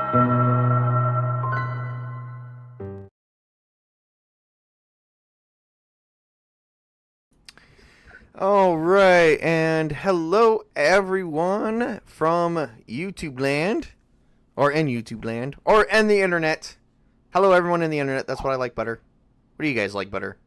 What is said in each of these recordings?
All right, and hello everyone from YouTube land, or in YouTube land, or in the internet. Hello everyone in the internet. That's what I like better. What do you guys like better?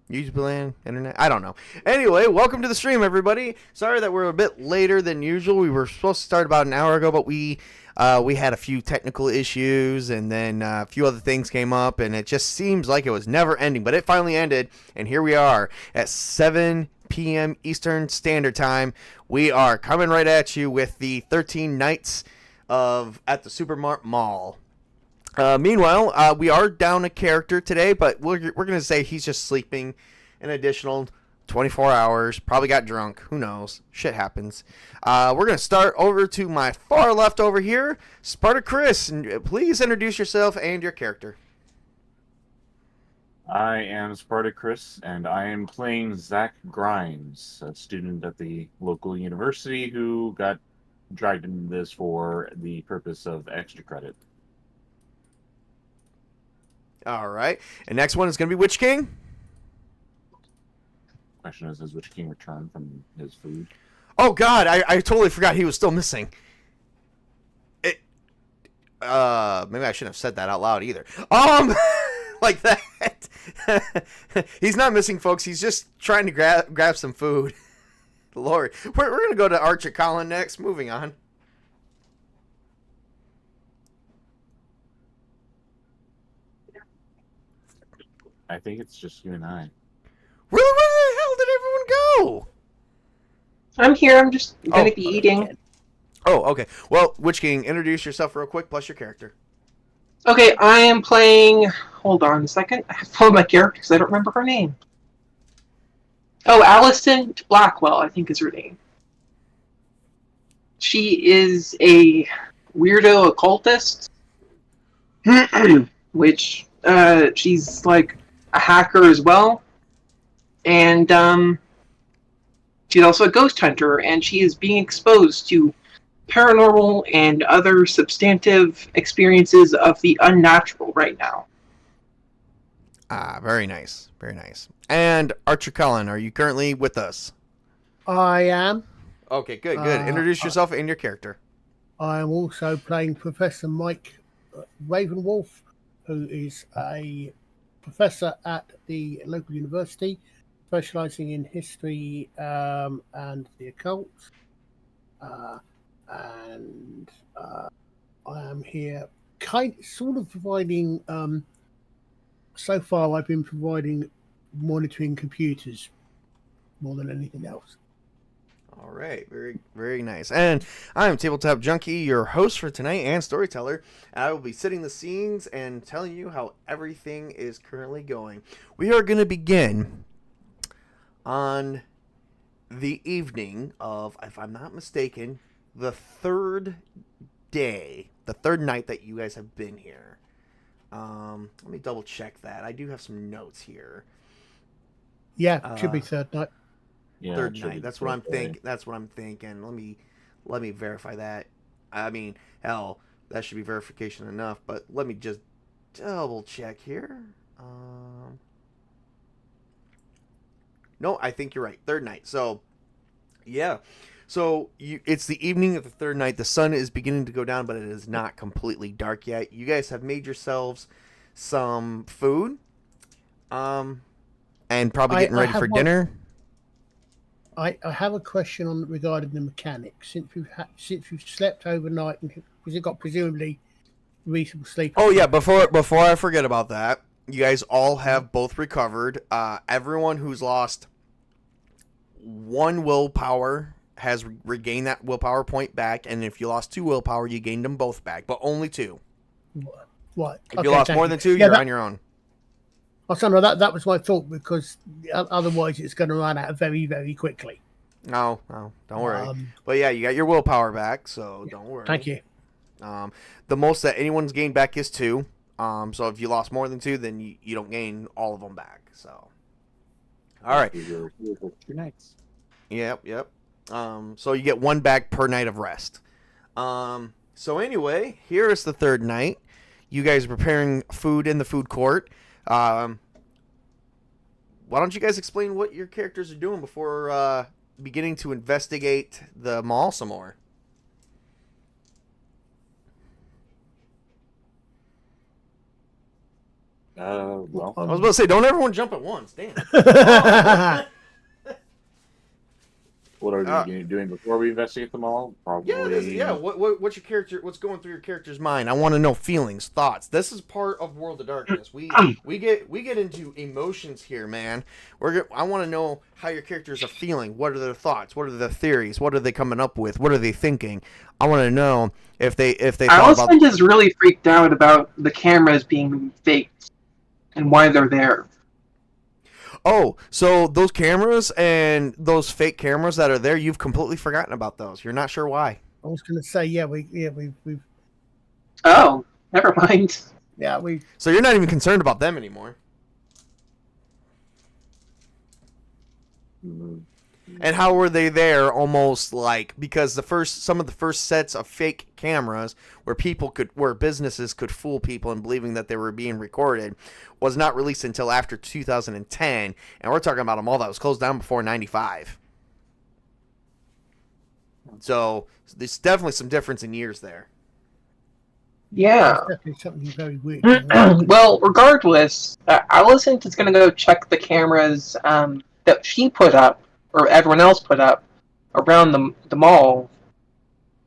YouTube land, internet? I don't know. Anyway, welcome to the stream, everybody. Sorry that we're a bit later than usual. We were supposed to start about an hour ago, but we had a few technical issues, and then a few other things came up, and it just seems like it was never ending. But it finally ended, and here we are at 7 p.m. Eastern Standard Time. We are coming right at you with the 13 Nights at the Super Mart Mall. Meanwhile, we are down a character today, but we're going to say he's just sleeping an additional 24 hours. Probably got drunk. Who knows? Shit happens. We're going to start over to my far left over here, Spartacus. And please introduce yourself and your character. I am Spartacus, and I am playing Zach Grimes, a student at the local university who got dragged into this for the purpose of extra credit. All right. And next one is going to be Witch King. Question is, has Witch King returned from his food? Oh, God. I totally forgot he was still missing. Maybe I shouldn't have said that out loud either. Like that. He's not missing, folks. He's just trying to grab some food. Lord. We're going to go to Archer Colin next. Moving on. I think it's just you and I. Really? Where the hell did everyone go? I'm here. I'm just going to be eating. Oh, okay. Well, Witch King, introduce yourself real quick, plus your character. Okay, I am playing... Hold on a second. I have to follow my character because I don't remember her name. Oh, Allison Blackwell, I think is her name. She is a weirdo occultist. Which, she's like a hacker as well. And, she's also a ghost hunter, and she is being exposed to paranormal and other substantive experiences of the unnatural right now. Ah, very nice. Very nice. And Archer Cullen, are you currently with us? I am. Okay, good. Introduce yourself and your character. I am also playing Professor Mike Ravenwolf, who is a professor at the local university, specializing in history and the occult. And I am here sort of providing, so far I've been providing monitoring computers more than anything else. All right, very, very nice. And I am Tabletop Junkie, your host for tonight and storyteller. I will be setting the scenes and telling you how everything is currently going. We are going to begin on the evening of, if I'm not mistaken, the third night that you guys have been here. Let me double check that. I do have some notes here. Yeah, should be third night. Yeah, Third night. That's what I'm thinking. That's what I'm thinking. Let me verify that. I mean, hell, that should be verification enough. But let me just double check here. No, I think you're right. Third night. So, yeah. So it's the evening of the third night. The sun is beginning to go down, but it is not completely dark yet. You guys have made yourselves some food, and probably getting ready for dinner. I have a question regarding the mechanics. Since you've slept overnight, because it got presumably reasonable sleep. Oh yeah, before I forget about that, you guys all have both recovered. Everyone who's lost one willpower has regained that willpower point back, and if you lost 2 willpower, you gained them both back, but only 2. What? If you lost more than 2, you're on your own. Oh, so no, that was my thought, because otherwise it's going to run out very, very quickly. No, don't worry. But yeah, you got your willpower back, so don't worry. Thank you. The most that anyone's gained back is 2. So if you lost more than 2, then you don't gain all of them back. So, all right. 2 nights. Yep. So you get 1 back per night of rest. So anyway, here is the third night. You guys are preparing food in the food court. Why don't you guys explain what your characters are doing before beginning to investigate the mall some more? Well, I was about to say, don't everyone jump at once. Damn. what are we doing before we investigate them all? Probably. Yeah. What's your character? What's going through your character's mind? I want to know feelings, thoughts. This is part of World of Darkness. We get into emotions here, man. I want to know how your characters are feeling. What are their thoughts? What are their theories? What are they coming up with? What are they thinking? I want to know if they thought about. Allison is really freaked out about the cameras being faked and why they're there. Oh, so those cameras and those fake cameras that are there, you've completely forgotten about those. You're not sure why. I was going to say, we've Oh, never mind. So you're not even concerned about them anymore. And how were they there? Almost like because some of the first sets of fake cameras where businesses could fool people in believing that they were being recorded was not released until after 2010, and we're talking about a mall that was closed down before 95. So there's definitely some difference in years there. Yeah. definitely something very weird. Well, regardless, Allison is going to go check the cameras that she put up, or everyone else put up, around the mall,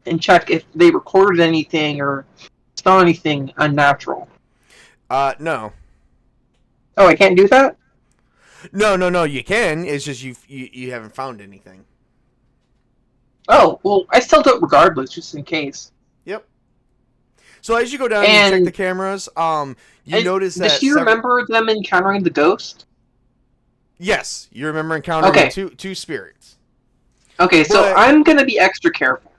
and check if they recorded anything or saw anything unnatural. No. Oh, I can't do that? No, you can. It's just you haven't found anything. Oh, well, I still do it regardless, just in case. Yep. So as you go down and check the cameras, you notice that... Does she remember them encountering the ghost? Yes, you remember encountering two spirits. Okay, so I'm going to be extra careful.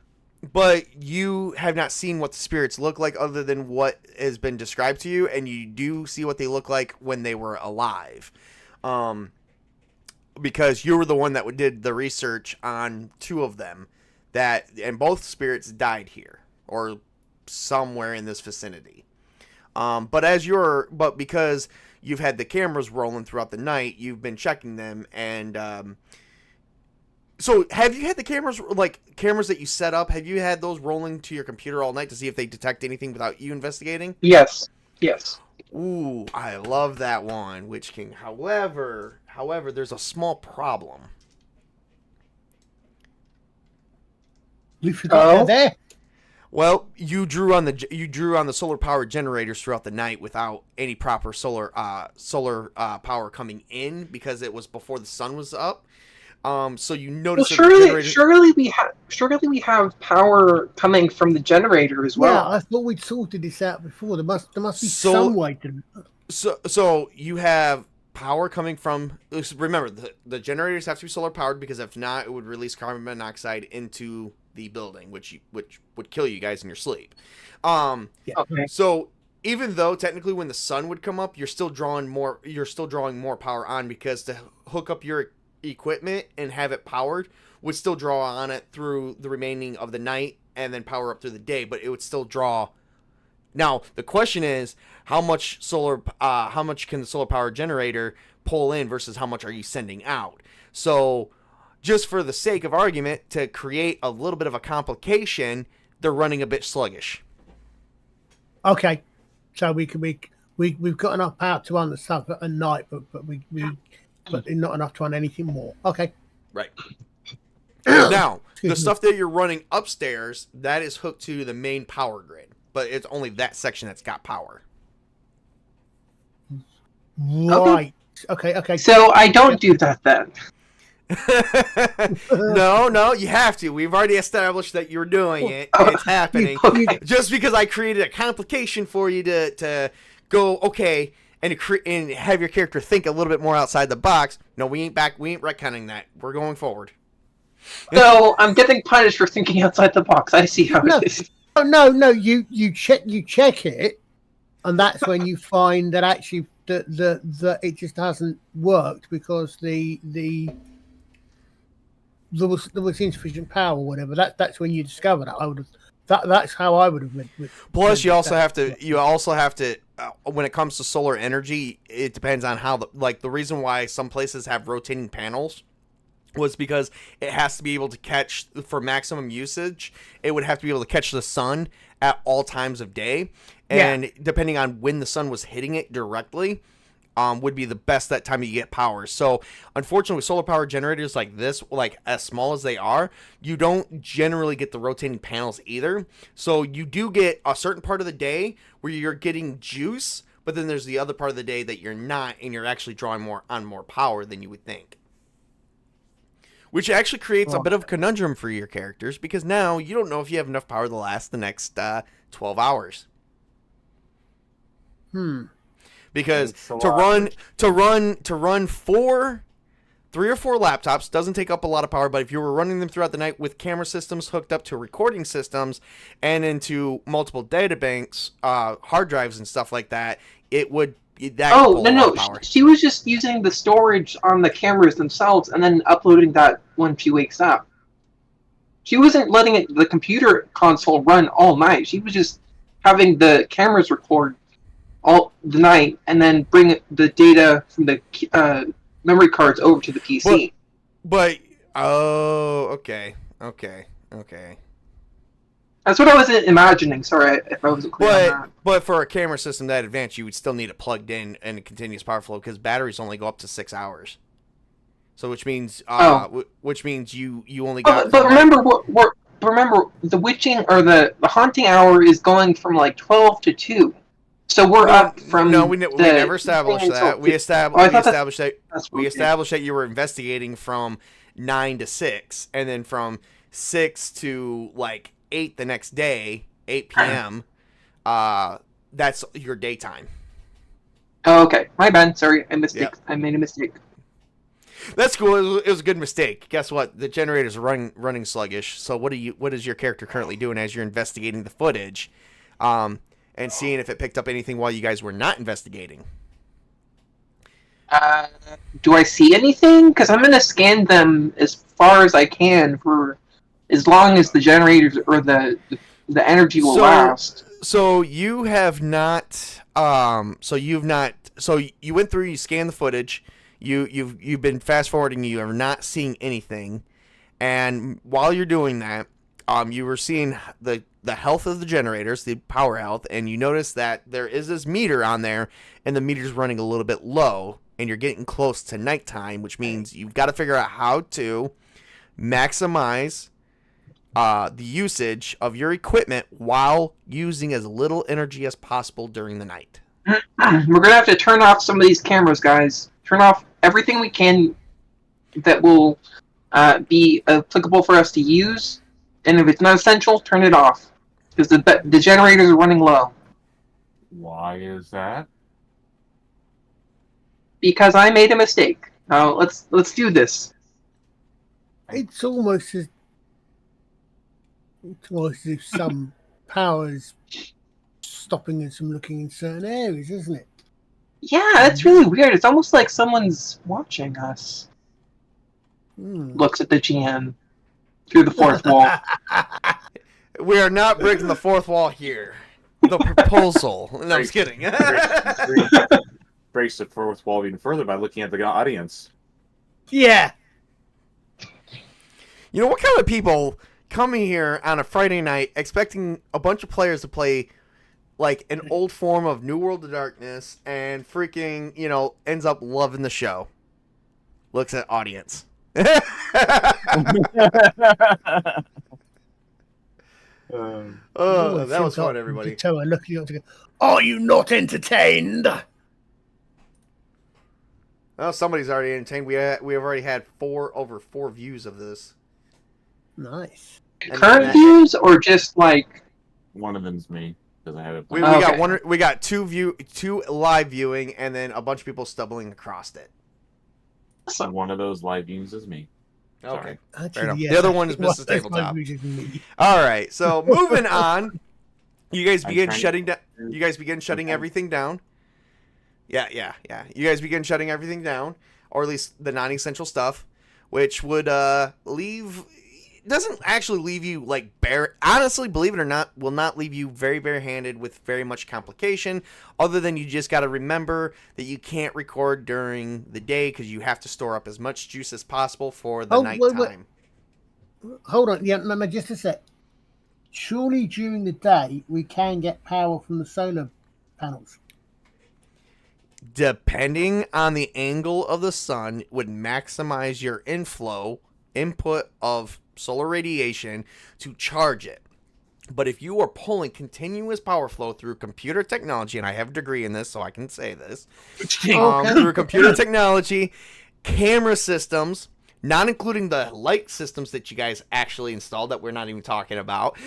But you have not seen what the spirits look like other than what has been described to you, and you do see what they look like when they were alive. Because you were the one that did the research on two of them, and both spirits died here, or somewhere in this vicinity. But because you've had the cameras rolling throughout the night, you've been checking them, and so have you had the cameras that you set up? Have you had those rolling to your computer all night to see if they detect anything without you investigating? Yes. Ooh, I love that one, Witch King. However, there's a small problem. We forgot they're there. Well, you drew on the solar power generators throughout the night without any proper solar power coming in because it was before the sun was up. So you notice. Well, surely we have power coming from the generator as well. Yeah, I thought we'd sorted this out before. There must be some way to. So you have power coming from. Remember, the generators have to be solar powered because if not, it would release carbon monoxide into the building, which would kill you guys in your sleep. Yeah. Okay. So even though technically when the sun would come up, you're still drawing more power on because to hook up your equipment and have it powered would still draw on it through the remaining of the night and then power up through the day, but it would still draw. Now the question is how much can the solar power generator pull in versus how much are you sending out? So just for the sake of argument, to create a little bit of a complication, they're running a bit sluggish. Okay, so we've got enough power to run the stuff at night, but not enough to run anything more. Okay. Right. Now, the stuff that you're running upstairs, that is hooked to the main power grid, but it's only that section that's got power. Right. Okay. So I don't do that then. No, you have to. We've already established that you're doing it. It's happening. Just because I created a complication for you to go, okay, and have your character think a little bit more outside the box. No, we ain't retconning that. We're going forward. So I'm getting punished for thinking outside the box. I see how it is. No. You check it, and that's when you find that actually that it just hasn't worked because there was insufficient power or whatever. That's when you discover that. I would That's how I would have meant. Plus, you also have to. When it comes to solar energy, it depends on how the reason why some places have rotating panels was because it has to be able to catch, for maximum usage, it would have to be able to catch the sun at all times of day. And depending on when the sun was hitting it directly, would be the best that time you get power. So unfortunately, with solar power generators like this, like as small as they are, you don't generally get the rotating panels either. So you do get a certain part of the day where you're getting juice, but then there's the other part of the day that you're not, and you're actually drawing more power than you would think. Which actually creates a bit of a conundrum for your characters, because now you don't know if you have enough power to last the next 12 hours. Because to run 3 or 4 laptops doesn't take up a lot of power, but if you were running them throughout the night with camera systems hooked up to recording systems and into multiple data banks, hard drives and stuff like that, it would. No. She was just using the storage on the cameras themselves and then uploading that when she wakes up. She wasn't letting the computer console run all night. She was just having the cameras record all the night and then bring the data from the memory cards over to the PC. Okay. That's what I was imagining. Sorry if I wasn't clear on that. But for a camera system that advanced, you would still need it plugged in and a continuous power flow, because batteries only go up to 6 hours. So which means you only got. But remember remember the witching or the haunting hour is going from like 12 to 2. So we're up from. No, we never established that. We established that you were investigating from 9 to 6, and then from 6 to like 8 the next day, 8 p.m. That's your daytime. Oh, okay. My bad. Sorry, I made a mistake. That's cool. It was a good mistake. Guess what? The generator's running sluggish. So what is your character currently doing as you're investigating the footage, and seeing if it picked up anything while you guys were not investigating? Do I see anything? Because I'm gonna scan them as far as I can for as long as the generators or the energy will last. So you have not. So you went through. You scanned the footage. You've been fast forwarding. You are not seeing anything, and while you're doing that, you were seeing the health of the generators, the power health, and you notice that there is this meter on there, and the meter's running a little bit low, and you're getting close to nighttime, which means you've got to figure out how to maximize the usage of your equipment while using as little energy as possible during the night. We're gonna have to turn off some of these cameras, guys. Turn off everything we can that will be applicable for us to use, and if it's not essential, turn it off, because the generators are running low. Why is that? Because I made a mistake. Now let's do this. It's almost as if some powers stopping us from looking in certain areas, isn't it? Yeah, that's really weird. It's almost like someone's watching us. Looks at the GM through the fourth wall. We are not breaking the fourth wall here. The proposal. No, I'm just kidding. Breaks the fourth wall even further by looking at the audience. Yeah. You know, what kind of people coming here on a Friday night expecting a bunch of players to play like an old form of New World of Darkness and freaking, ends up loving the show? Looks at audience. That was fun, everybody. Looking up to go, are you not entertained? Well, somebody's already entertained. We have already had over 4 views of this. Nice. Current views, or just like one of them's me because I have it. We got 2 live viewing, and then a bunch of people stumbling across it. So one of those live views is me. Okay. Sorry. Fair enough. The other one is Mrs. Tabletop. All right. So moving on, you guys begin shutting down. You guys begin shutting everything down. Yeah. You guys begin shutting everything down, or at least the non-essential stuff, which would leave it doesn't actually leave you like bare. Honestly, believe it or not, will not leave you very barehanded with very much complication. Other than you just got to remember that you can't record during the day because you have to store up as much juice as possible for the nighttime. Hold on, yeah, no, just a sec. Surely during the day we can get power from the solar panels. Depending on the angle of the sun, would maximize your input of solar radiation to charge it. But if you are pulling continuous power flow through computer technology, and I have a degree in this, so I can say this, through computer technology, camera systems, not including the light systems that you guys actually installed that we're not even talking about,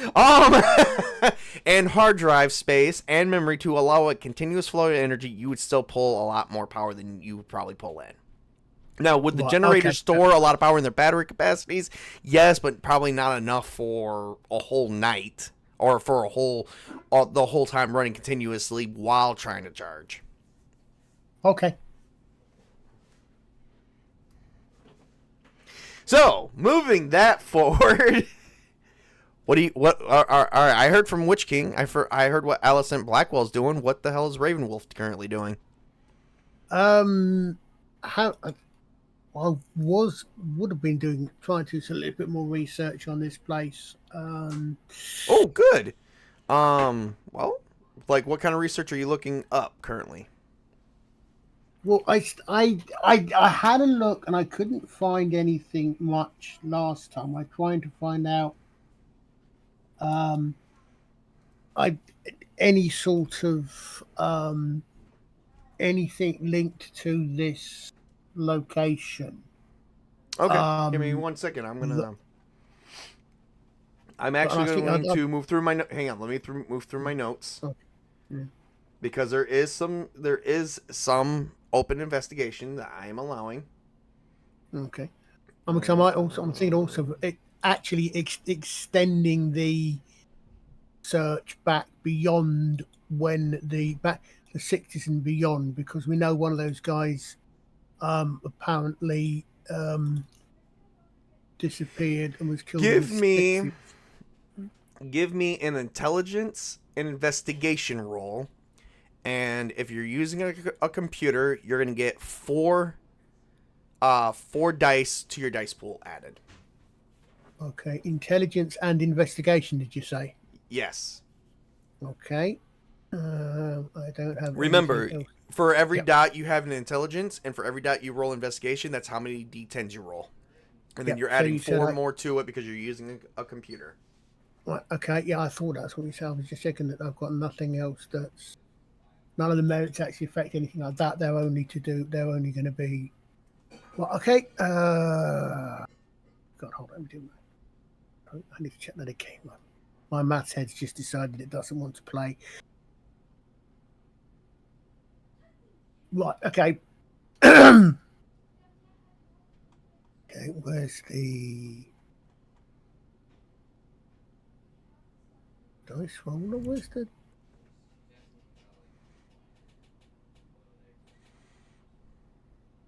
and hard drive space and memory to allow a continuous flow of energy, you would still pull a lot more power than you would probably pull in. Now, would the generators store a lot of power in their battery capacities? Yes, but probably not enough for a whole night or for the whole time running continuously while trying to charge. Okay. So, moving that forward, I heard from Witch King. I heard what Alicent Blackwell's doing. What the hell is Ravenwolf currently doing? Would have been trying to do a little bit more research on this place. Oh, good. Well, like what kind of research are you looking up currently? Well, I had a look and I couldn't find anything much last time. I tried to find out any sort of anything linked to this location. Okay, give me 1 second. I'm actually going to move through my. Hang on, let me move through my notes. Okay. Yeah. Because there is some open investigation that I am allowing. Okay. I'm thinking also of actually extending the search back beyond the 60s and beyond, because we know one of those guys apparently disappeared and was killed. Give me an intelligence and investigation roll. And if you're using a computer, you're going to get four dice to your dice pool added. Okay. Intelligence and investigation, did you say? Yes. Okay. I don't have... Remember, for every dot you have an intelligence, and for every dot you roll investigation, that's how many d10s you roll. And then you're adding four more to it because you're using a computer. Right, okay, yeah, I thought that's what you said. I was just checking that I've got nothing else that's... None of the merits actually affect anything like that. They're only going to be... Well, okay. God, hold on. I need to check that again. My maths head's just decided it doesn't want to play. Right, okay. Okay, where's the dice roller? Where's the...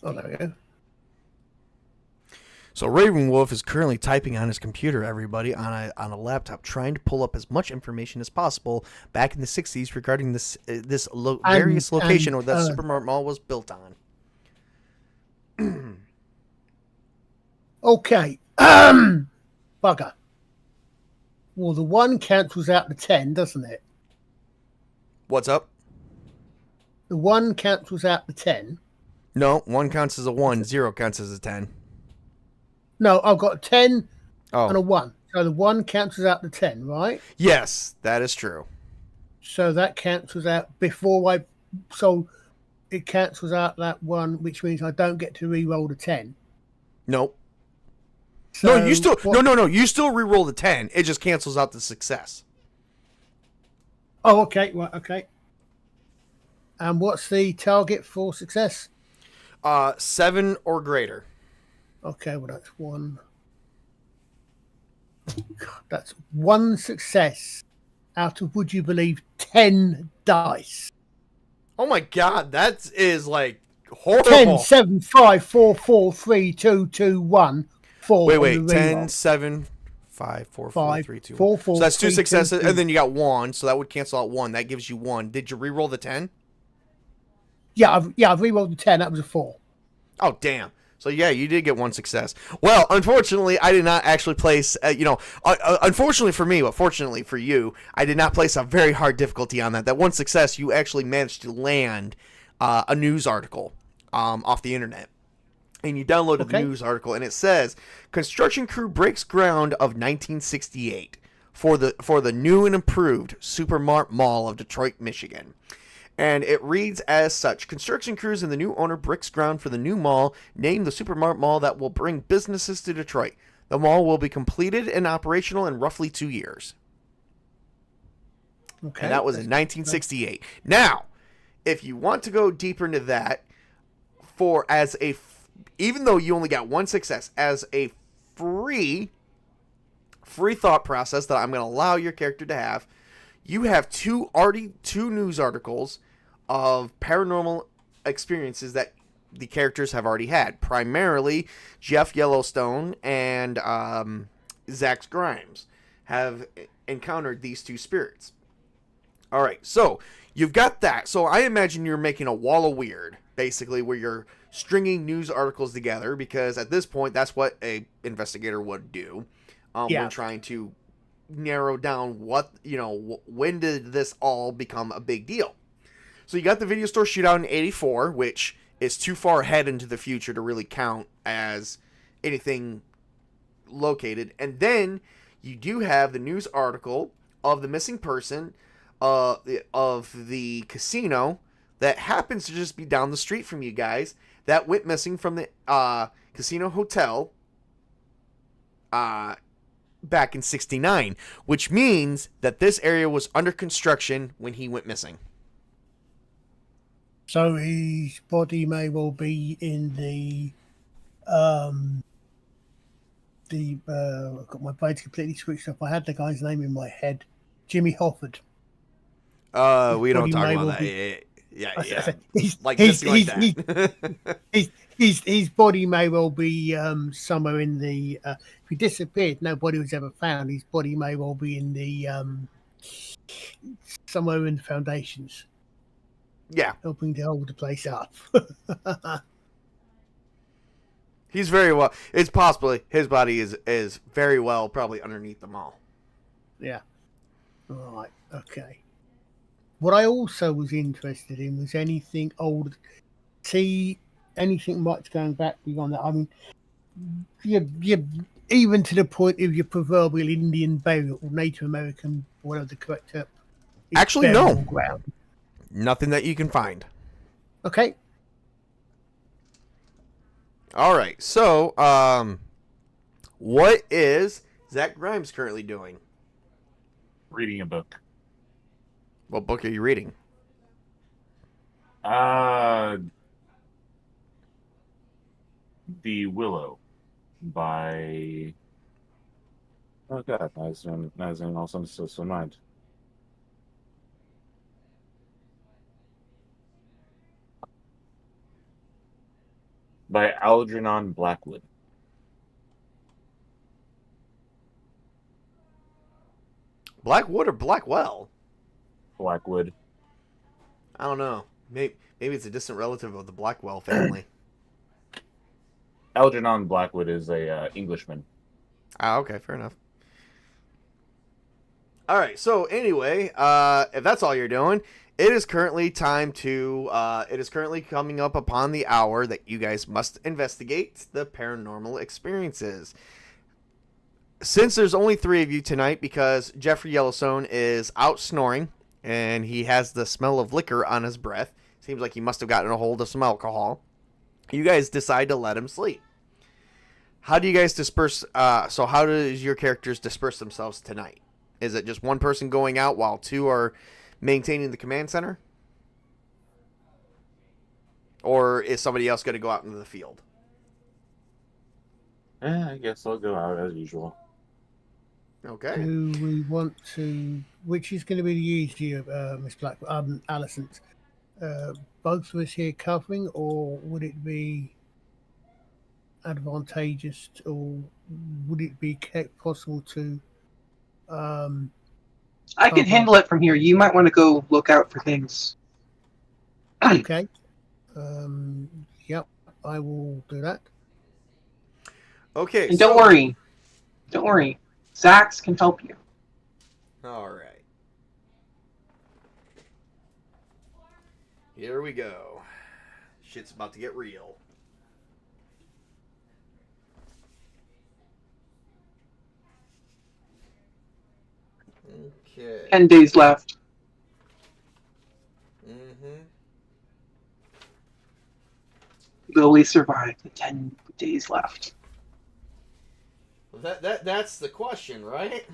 Oh, there we go. So Ravenwolf is currently typing on his computer, everybody, on a laptop, trying to pull up as much information as possible back in the 60s regarding this various location where the Supermart Mall was built on. Okay. Bugger. Well, the 1 cancels out the 10, doesn't it? What's up? The 1 cancels out the 10. No, 1 counts as a 1, 0 counts as a 10. No, I've got a 10 and a 1. So the 1 cancels out the 10, right? Yes, that is true. So that cancels out so it cancels out that 1, which means I don't get to re-roll the 10. Nope. So no, you still no. You still re-roll the 10. It just cancels out the success. Oh, okay. Right, okay. And what's the target for success? 7 or greater. Okay, well that's 1. God, that's 1 success out of, would you believe, 10 dice. Oh my god, that is like horrible. 10, 7, 5, 4, 4, 3, 2, 2, 1, 4. Wait, 10, 7, 5, 4, 4, 5, 3, 2, 1. 4, 4, So that's 2 3, 2, successes, 2. and then you got 1, so that would cancel out 1. That gives you 1. Did you re-roll the 10? Yeah, I've re-rolled the 10. That was a 4. Oh, damn. So, yeah, you did get 1 success. Well, unfortunately, I did not actually place, unfortunately for me, but fortunately for you, I did not place a very hard difficulty on that. That 1 success, you actually managed to land a news article off the internet. And you downloaded the news article, and it says, construction crew breaks ground of 1968 for the new and improved Super Mart Mall of Detroit, Michigan. And it reads as such: construction crews and the new owner breaks ground for the new mall, named the Super Mart Mall, that will bring businesses to Detroit. The mall will be completed and operational in roughly 2 years. Okay. And that was in 1968. Now, if you want to go deeper into that, even though you only got 1 success, as a free thought process that I'm going to allow your character to have, you have two news articles of paranormal experiences that the characters have already had. Primarily, Jeff Yellowstone and Zach Grimes have encountered these 2 spirits. All right, so you've got that. So I imagine you're making a wall of weird, basically, where you're stringing news articles together, because at this point, that's what a investigator would do when trying to narrow down when did this all become a big deal. So you got the video store shootout in 84, which is too far ahead into the future to really count as anything located. And then you do have the news article of the missing person of the casino that happens to just be down the street from you guys, that went missing from the casino hotel back in 69, which means that this area was under construction when he went missing. So his body may well be in I've got my brains completely switched off. I had the guy's name in my head, Jimmy Hofford. We don't talk about that. Yeah. His body may well be somewhere in the. If he disappeared, nobody was ever found. His body may well be in the somewhere in the foundations. Yeah, helping to hold the place up. He's very well. It's possible his body is very well probably underneath the mall. Yeah. Right. Okay. What I also was interested in was anything old. See, anything much going back beyond that. I mean, you even to the point of your proverbial Indian burial, or Native American, whatever the correct term. Actually, no. Ground. Nothing that you can find. Okay. All right. So, what is Zach Grimes currently doing? Reading a book. What book are you reading? The Willow by... Oh god, I was in all some so mind. By Algernon Blackwood. Blackwood or Blackwell? Blackwood. I don't know. Maybe it's a distant relative of the Blackwell family. Algernon Blackwood is a Englishman. Ah, okay, fair enough. All right, so anyway, if that's all you're doing, it is currently time to. It is currently coming up upon the hour that you guys must investigate the paranormal experiences. Since there's only 3 of you tonight, because Jeffrey Yellowstone is out snoring and he has the smell of liquor on his breath, seems like he must have gotten a hold of some alcohol. You guys decide to let him sleep. How do you guys disperse? So how does your characters disperse themselves tonight? Is it just one person going out while 2 are maintaining the command center? Or is somebody else going to go out into the field? I guess I'll go out as usual. Okay. Do we want to... Which is going to be the easier, Miss Black, Alison? Both of us here covering, or would it be advantageous, or would it be possible to? I can handle it from here. You might want to go look out for things. Okay. Yep, I will do that. Okay. And don't worry. Zax can help you. All right. Here we go. Shit's about to get real. Okay. 10 days left. Mm-hmm. Will we survive the 10 days left? That's the question, right?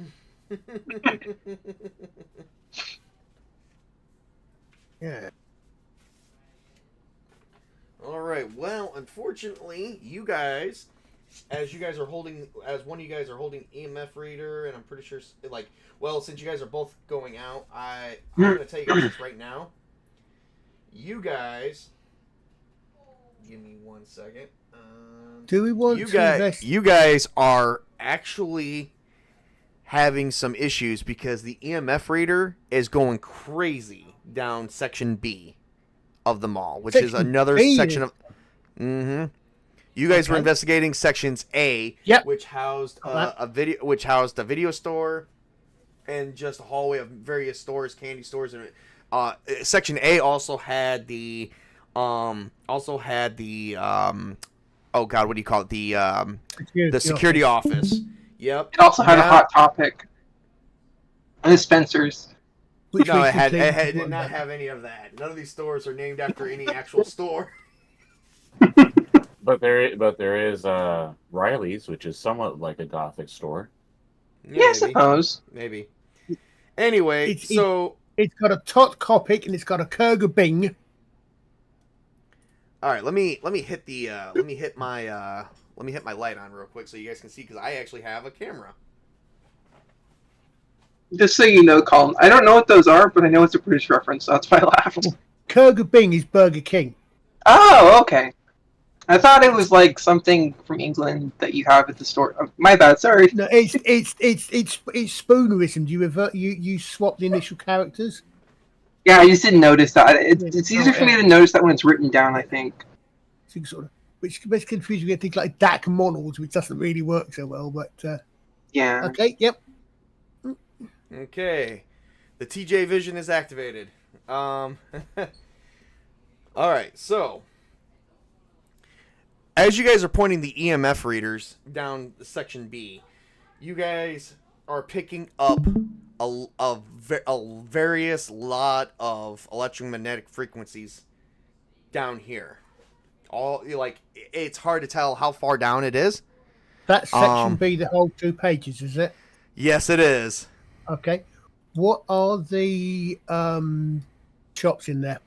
Yeah. All right. Well, unfortunately, you guys, as one of you guys are holding EMF reader, and I'm pretty sure, since you guys are both going out, I'm going to tell you guys this right now. You guys, give me 1 second. Do we want you guys are actually having some issues because the EMF reader is going crazy down section B of the mall, which is another section of. Mm-hmm. You guys were investigating sections A, which housed a video store, and just a hallway of various stores, candy stores, and section A also had the oh god, what do you call it? The security office. Yep. It also had a Hot Topic. And the Spencer's. No, it did not have any of that. None of these stores are named after any actual store. But there is Riley's, which is somewhat like a Gothic store. Yeah, I suppose. Maybe. Anyway, it's got a Tot Copic and it's got a Kurga Bing. All right, let me hit my light on real quick so you guys can see, because I actually have a camera. Just so you know, Colin, I don't know what those are, but I know it's a British reference, so that's why I laughed. Kurga Bing is Burger King. Oh, okay. I thought it was like something from England that you have at the store. Oh, my bad, sorry. No, it's spoonerism. You swap the initial characters. Yeah, I just didn't notice that. It's easier for me to notice that when it's written down, I think. Which gets confusing with things like Dak Monalds, which doesn't really work so well, but yeah. Okay, yep. Okay. The TJ vision is activated. All right, so as you guys are pointing the EMF readers down section B, you guys are picking up a various lot of electromagnetic frequencies down here. It's hard to tell how far down it is. That's section B, the whole 2 pages, is it? Yes, it is. Okay. What are the shops in there?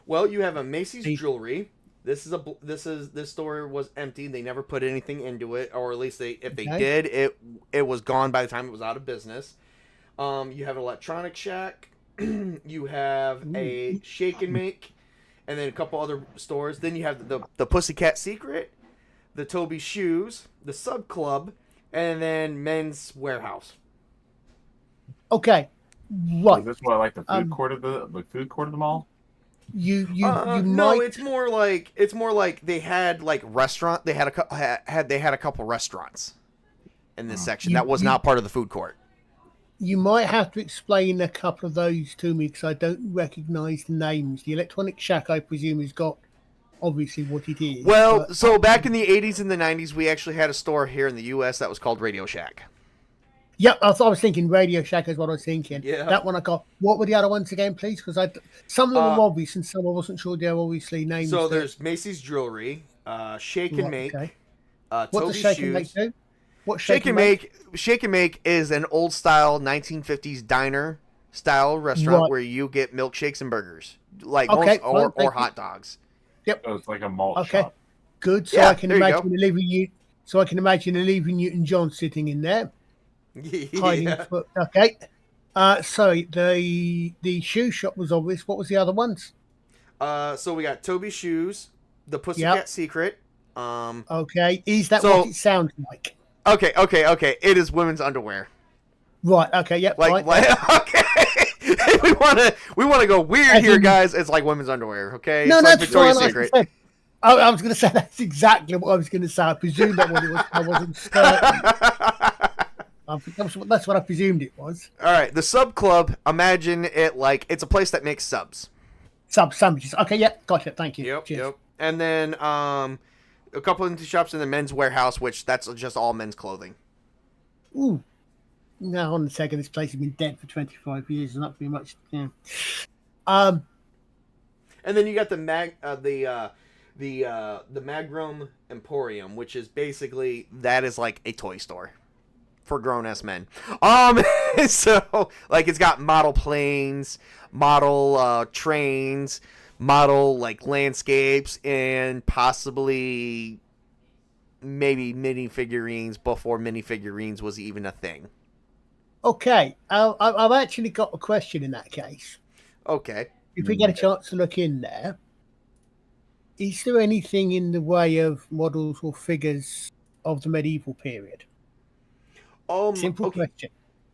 Well, you have a Macy's Jewelry. This store was empty. They never put anything into it, or at least if they did, it was gone by the time it was out of business. You have an Electronic Shack. You have a Shake and Make, and then a couple other stores. Then you have the Pussycat Secret, the Tobey Shoes, the Sub Club, and then Men's Warehouse. Okay, right. Is this what, like the food court of the mall? No, it's more like they had like restaurant. They had a couple restaurants in this section that was not part of the food court. You might have to explain a couple of those to me because I don't recognise the names. The Electronic Shack, I presume, has got obviously what it is. Well, so back in the 80s and the 90s, we actually had a store here in the U.S. that was called Radio Shack. Yep, I was thinking Radio Shack is what I was thinking. Yeah. That one I got. What were the other ones again, please? Because some of them were obvious and some I wasn't sure they were obviously named. So there's Macy's Jewelry, Shake and Make, what Tobey does Shake Shoes. and Make do? What Shake and Make is an old style 1950s diner style restaurant where you get milkshakes and burgers, or hot dogs. Yep. So it's like a malt shop. Good. So I can imagine Olivia Newton-John sitting in there. Yeah. Okay. So the shoe shop was obvious. What was the other ones? So we got Tobey Shoes, the Pussycat Secret. Okay. Is that what it sounds like? Okay. It is women's underwear. Right. Okay. Yep. Like okay. we want to go weird here, guys. It's like women's underwear. Okay. No, it's that's like Victoria's fine. Secret. I was going to say that's exactly what I was going to say. I presumed that what it was. I wasn't certain. That's what I presumed it was. All right, the sub club. Imagine it like it's a place that makes subs. Sandwiches. Okay. Yep. Gotcha. Thank you. Yep. Cheers. Yep. And then a couple of shops in the men's warehouse, which that's just all men's clothing. Ooh. Now on the second, this place has been dead for 25 years, and not very much. Yeah. And then you got the Magrum Emporium, which is basically that is like a toy store for grown ass men. So like it's got model planes, model trains, model like landscapes, and possibly maybe minifigurines before minifigurines was even a thing. Okay. I've actually got a question in that case. Okay. If we get a chance to look in there, is there anything in the way of models or figures of the medieval period? Simple okay. question.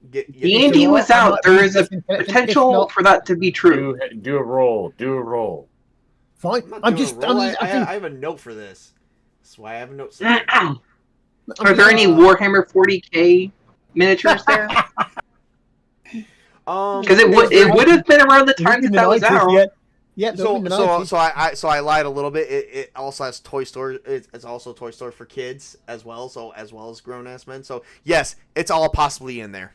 D&D was out. There is a potential for that to be true. Do a roll. Do a roll. Fine. I have a note for this. That's why I have a note. Are there any Warhammer 40K miniatures there? Because it would have been around the time that was out. Yeah. So I lied a little bit. It also has toy store. It's also a toy store for kids as well. So as well as grown ass men. So yes, it's all possibly in there.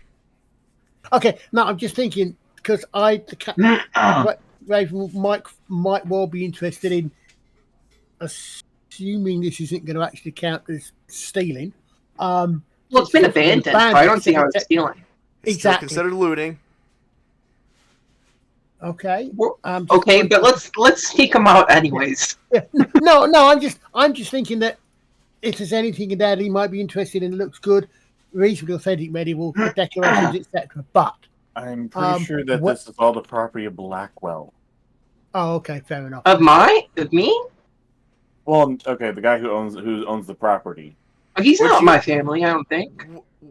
Okay. No, I'm just thinking because Raven might well be interested in assuming this isn't going to actually count as stealing. Well, it's been abandoned, so I don't see how it's stealing. It's still considered looting. Okay. Okay, but let's sneak them out anyways. No. I'm just thinking that if there's anything in there that he might be interested in, it looks good, reasonably authentic medieval decorations, etc. But I'm pretty sure that this is all the property of Blackwell. Oh, okay, fair enough. Of me? Well, okay, the guy who owns the property. Oh, he's not my family, I don't think.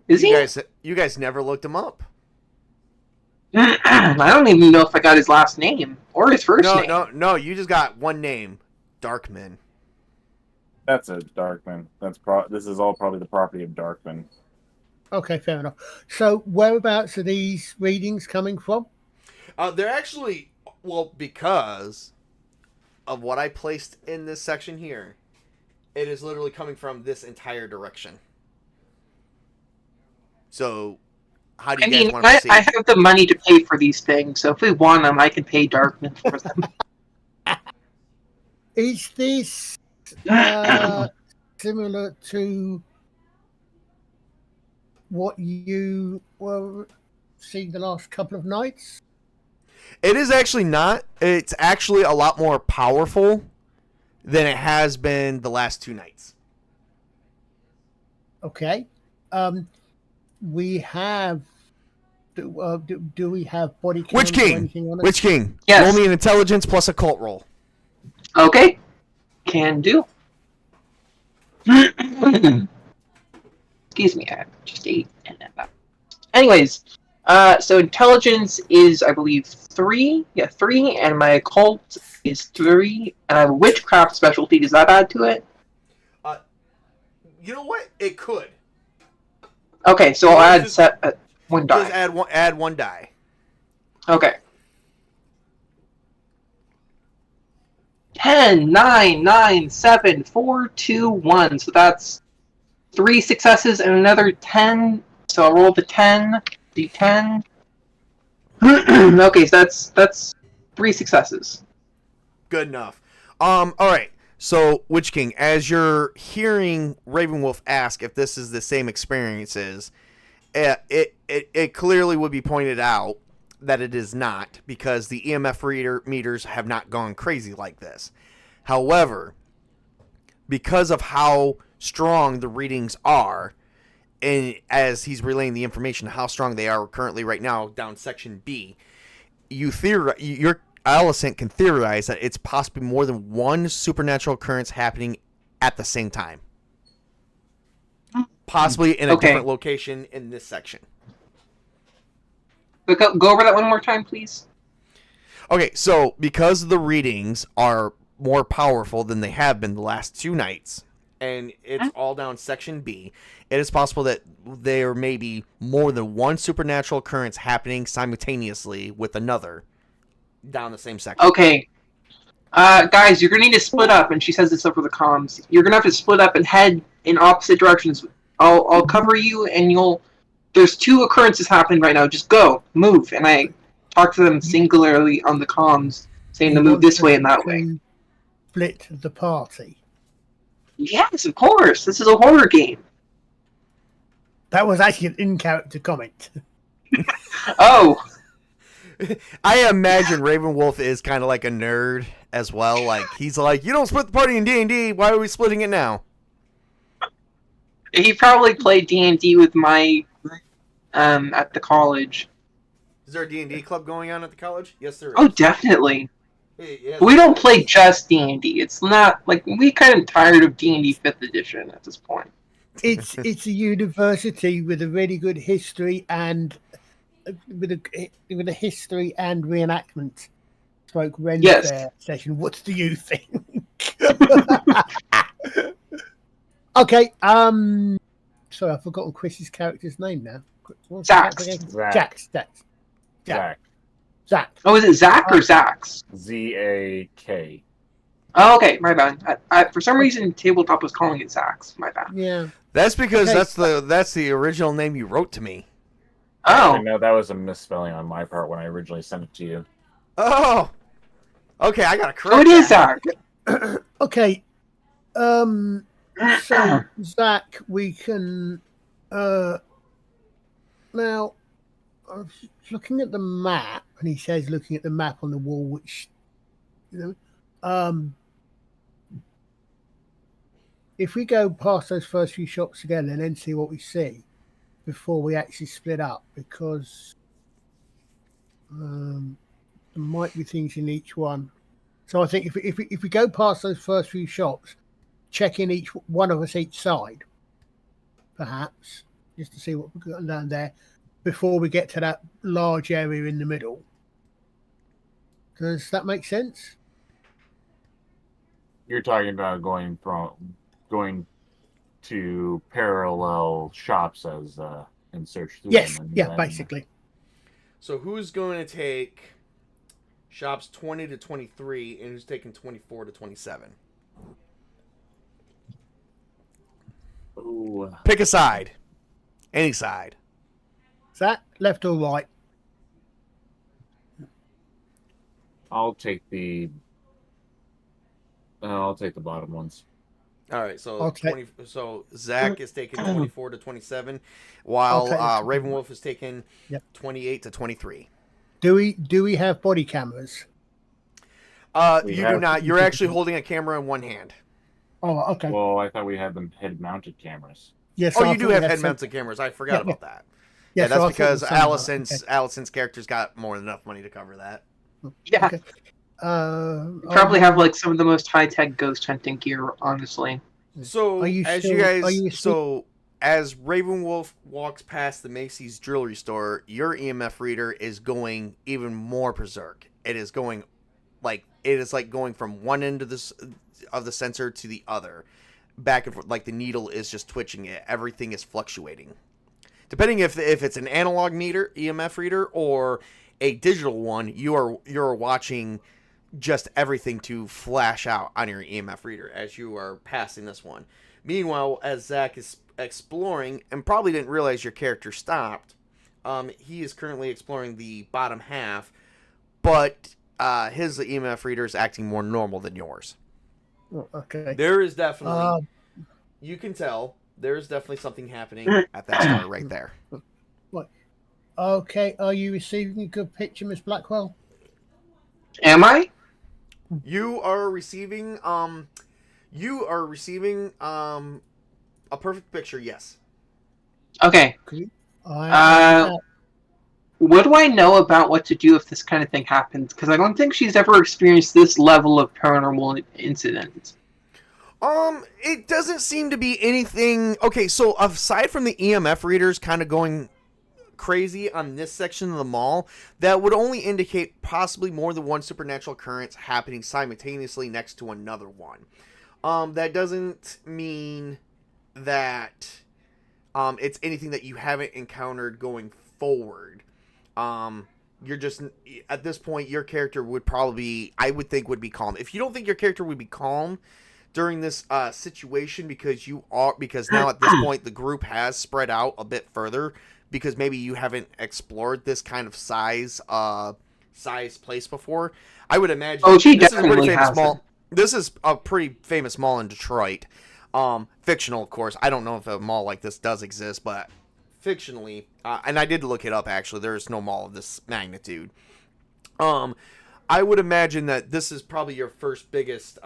Is he? You guys never looked him up. I don't even know if I got his last name or his first name. No. You just got one name, Darkman. That's a Darkman. This is all probably the property of Darkman. Okay, fair enough. So, whereabouts are these readings coming from? They're actually because of what I placed in this section here. It is literally coming from this entire direction. So, how do you guys want to proceed? I have the money to pay for these things, so if we want them, I can pay Darkman for them. Is this similar to what you were seeing the last couple of nights? It is actually not. It's actually a lot more powerful than it has been the last 2 nights. Okay. We have. Do we have body count? Witch King. Yes. Roll me an intelligence plus a cult roll. Okay. Can do. Excuse me, I just ate. Anyways, so intelligence is, I believe, 3. Yeah, 3, and my occult is 3, and I have a witchcraft specialty. Does that add to it? You know what? It could. Okay, so I'll add one die. Just add one die. Okay. 10, 9, 9, 7, 4, 2, 1. So that's 3 successes and another 10. So I'll roll the 10, d10. Okay, so that's 3 successes. Good enough. All right. So, Witch King, as you're hearing Ravenwolf ask if this is the same experiences, it clearly would be pointed out that it is not, because the EMF meters have not gone crazy like this. However, because of how strong the readings are, and as he's relaying the information, how strong they are currently right now down section B, your Alicent can theorize that it's possibly more than one supernatural occurrence happening at the same time. possibly in a Okay. different location in this section. But go over that one more time, please. Okay, so because the readings are more powerful than they have been the last 2 nights, and it's all down section B, it is possible that there may be more than one supernatural occurrence happening simultaneously with another down the same section. Okay. Guys, you're gonna need to split up, and she says this over the comms. You're gonna have to split up and head in opposite directions. I'll cover you, and you'll... There's 2 occurrences happening right now. Just go. Move. And I talk to them singularly on the comms, saying to move this way and that way. Split the party. Yes, of course. This is a horror game. That was actually an in-character comment. Oh, I imagine Ravenwolf is kind of like a nerd as well. Like, he's like, you don't split the party in D&D. Why are we splitting it now? he probably played D&D with my at the college. Is there a D&D club going on at the college? Yes, there is. Oh, definitely. Yes. We don't play just D&D. It's not like we kind of tired of D&D 5th edition at this point. It's a university with a really good history and with a history and reenactment stroke render Yes. session. What do you think? Okay. Sorry, I've forgotten Chris's character's name now. What's the Zax. character again? Zach. Jack. Zach. Zax. Oh, is it Zach or Zax? Z-A-K. Oh, okay, my bad. I, for some reason, Tabletop was calling it Zax. My bad. Yeah. That's because Okay. that's the original name you wrote to me. Oh, No, that was a misspelling on my part when I originally sent it to you. Oh, okay. I gotta correct. oh, it is that. Zach. Okay. So Zach, we can now I was looking at the map, and he says looking at the map on the wall, which if we go past those first few shops again and then see what we see before we actually split up, because there might be things in each one. So I think if we go past those first few shops, check in each one of us each side, perhaps, just to see what we've got down there before we get to that large area in the middle. Does that make sense? You're talking about going to parallel shops as and search through Yes. them. And Yeah. then- Basically. So who's going to take shops 20 to 23, and who's taking 24 to 27? Ooh. Pick a side. Any side. Is that left or right? I'll take the bottom ones. All right, so Okay. so Zach is taking 24 to 27, while Okay. Ravenwolf is taking Yep. 28 to 23. Do we have body cameras? We You do have- not. You're actually holding a camera in one hand. Oh, okay. Well, I thought we had them head-mounted cameras. Yes. Oh, I you do thought we have had head-mounted cameras. I forgot Yeah, about that. Yeah, Yeah, so I that's thought because it was something like Allison's character's got more than enough money to cover that. Yeah, Okay. probably have like some of the most high-tech ghost hunting gear, honestly. So Are you as still- you guys, are you so as Ravenwolf walks past the Macy's jewelry store, your EMF reader is going even more berserk. It is going like going from one end of the sensor to the other, back and forth. Like the needle is just twitching. Everything is fluctuating, depending if it's an analog meter EMF reader or a digital one. You're watching just everything to flash out on your EMF reader as you are passing this one. Meanwhile, as Zach is exploring and probably didn't realize your character stopped, he is currently exploring the bottom half, but his EMF reader is acting more normal than yours. Oh, okay. There is definitely, you can tell, there is definitely something happening at that star right there. Okay. Are you receiving a good picture, Miss Blackwell? Am I? You are receiving a perfect picture, yes. Okay. I What do I know about what to do if this kind of thing happens? Because I don't think she's ever experienced this level of paranormal incident. It doesn't seem to be anything. Okay, so aside from the EMF readers kind of going crazy on this section of the mall, that would only indicate possibly more than one supernatural occurrence happening simultaneously next to another one. That doesn't mean that it's anything that you haven't encountered going forward. You're just, at this point, your character would probably, I would think, would be calm. If you don't think your character would be calm during this situation, because now at this point the group has spread out a bit further, because maybe you haven't explored this kind of size place before, I would imagine. Oh, she this is a pretty definitely famous has. mall. This is a pretty famous mall in Detroit. Fictional, of course. I don't know if a mall like this does exist, but fictionally, and I did look it up, actually, there is no mall of this magnitude. I would imagine that this is probably your first biggest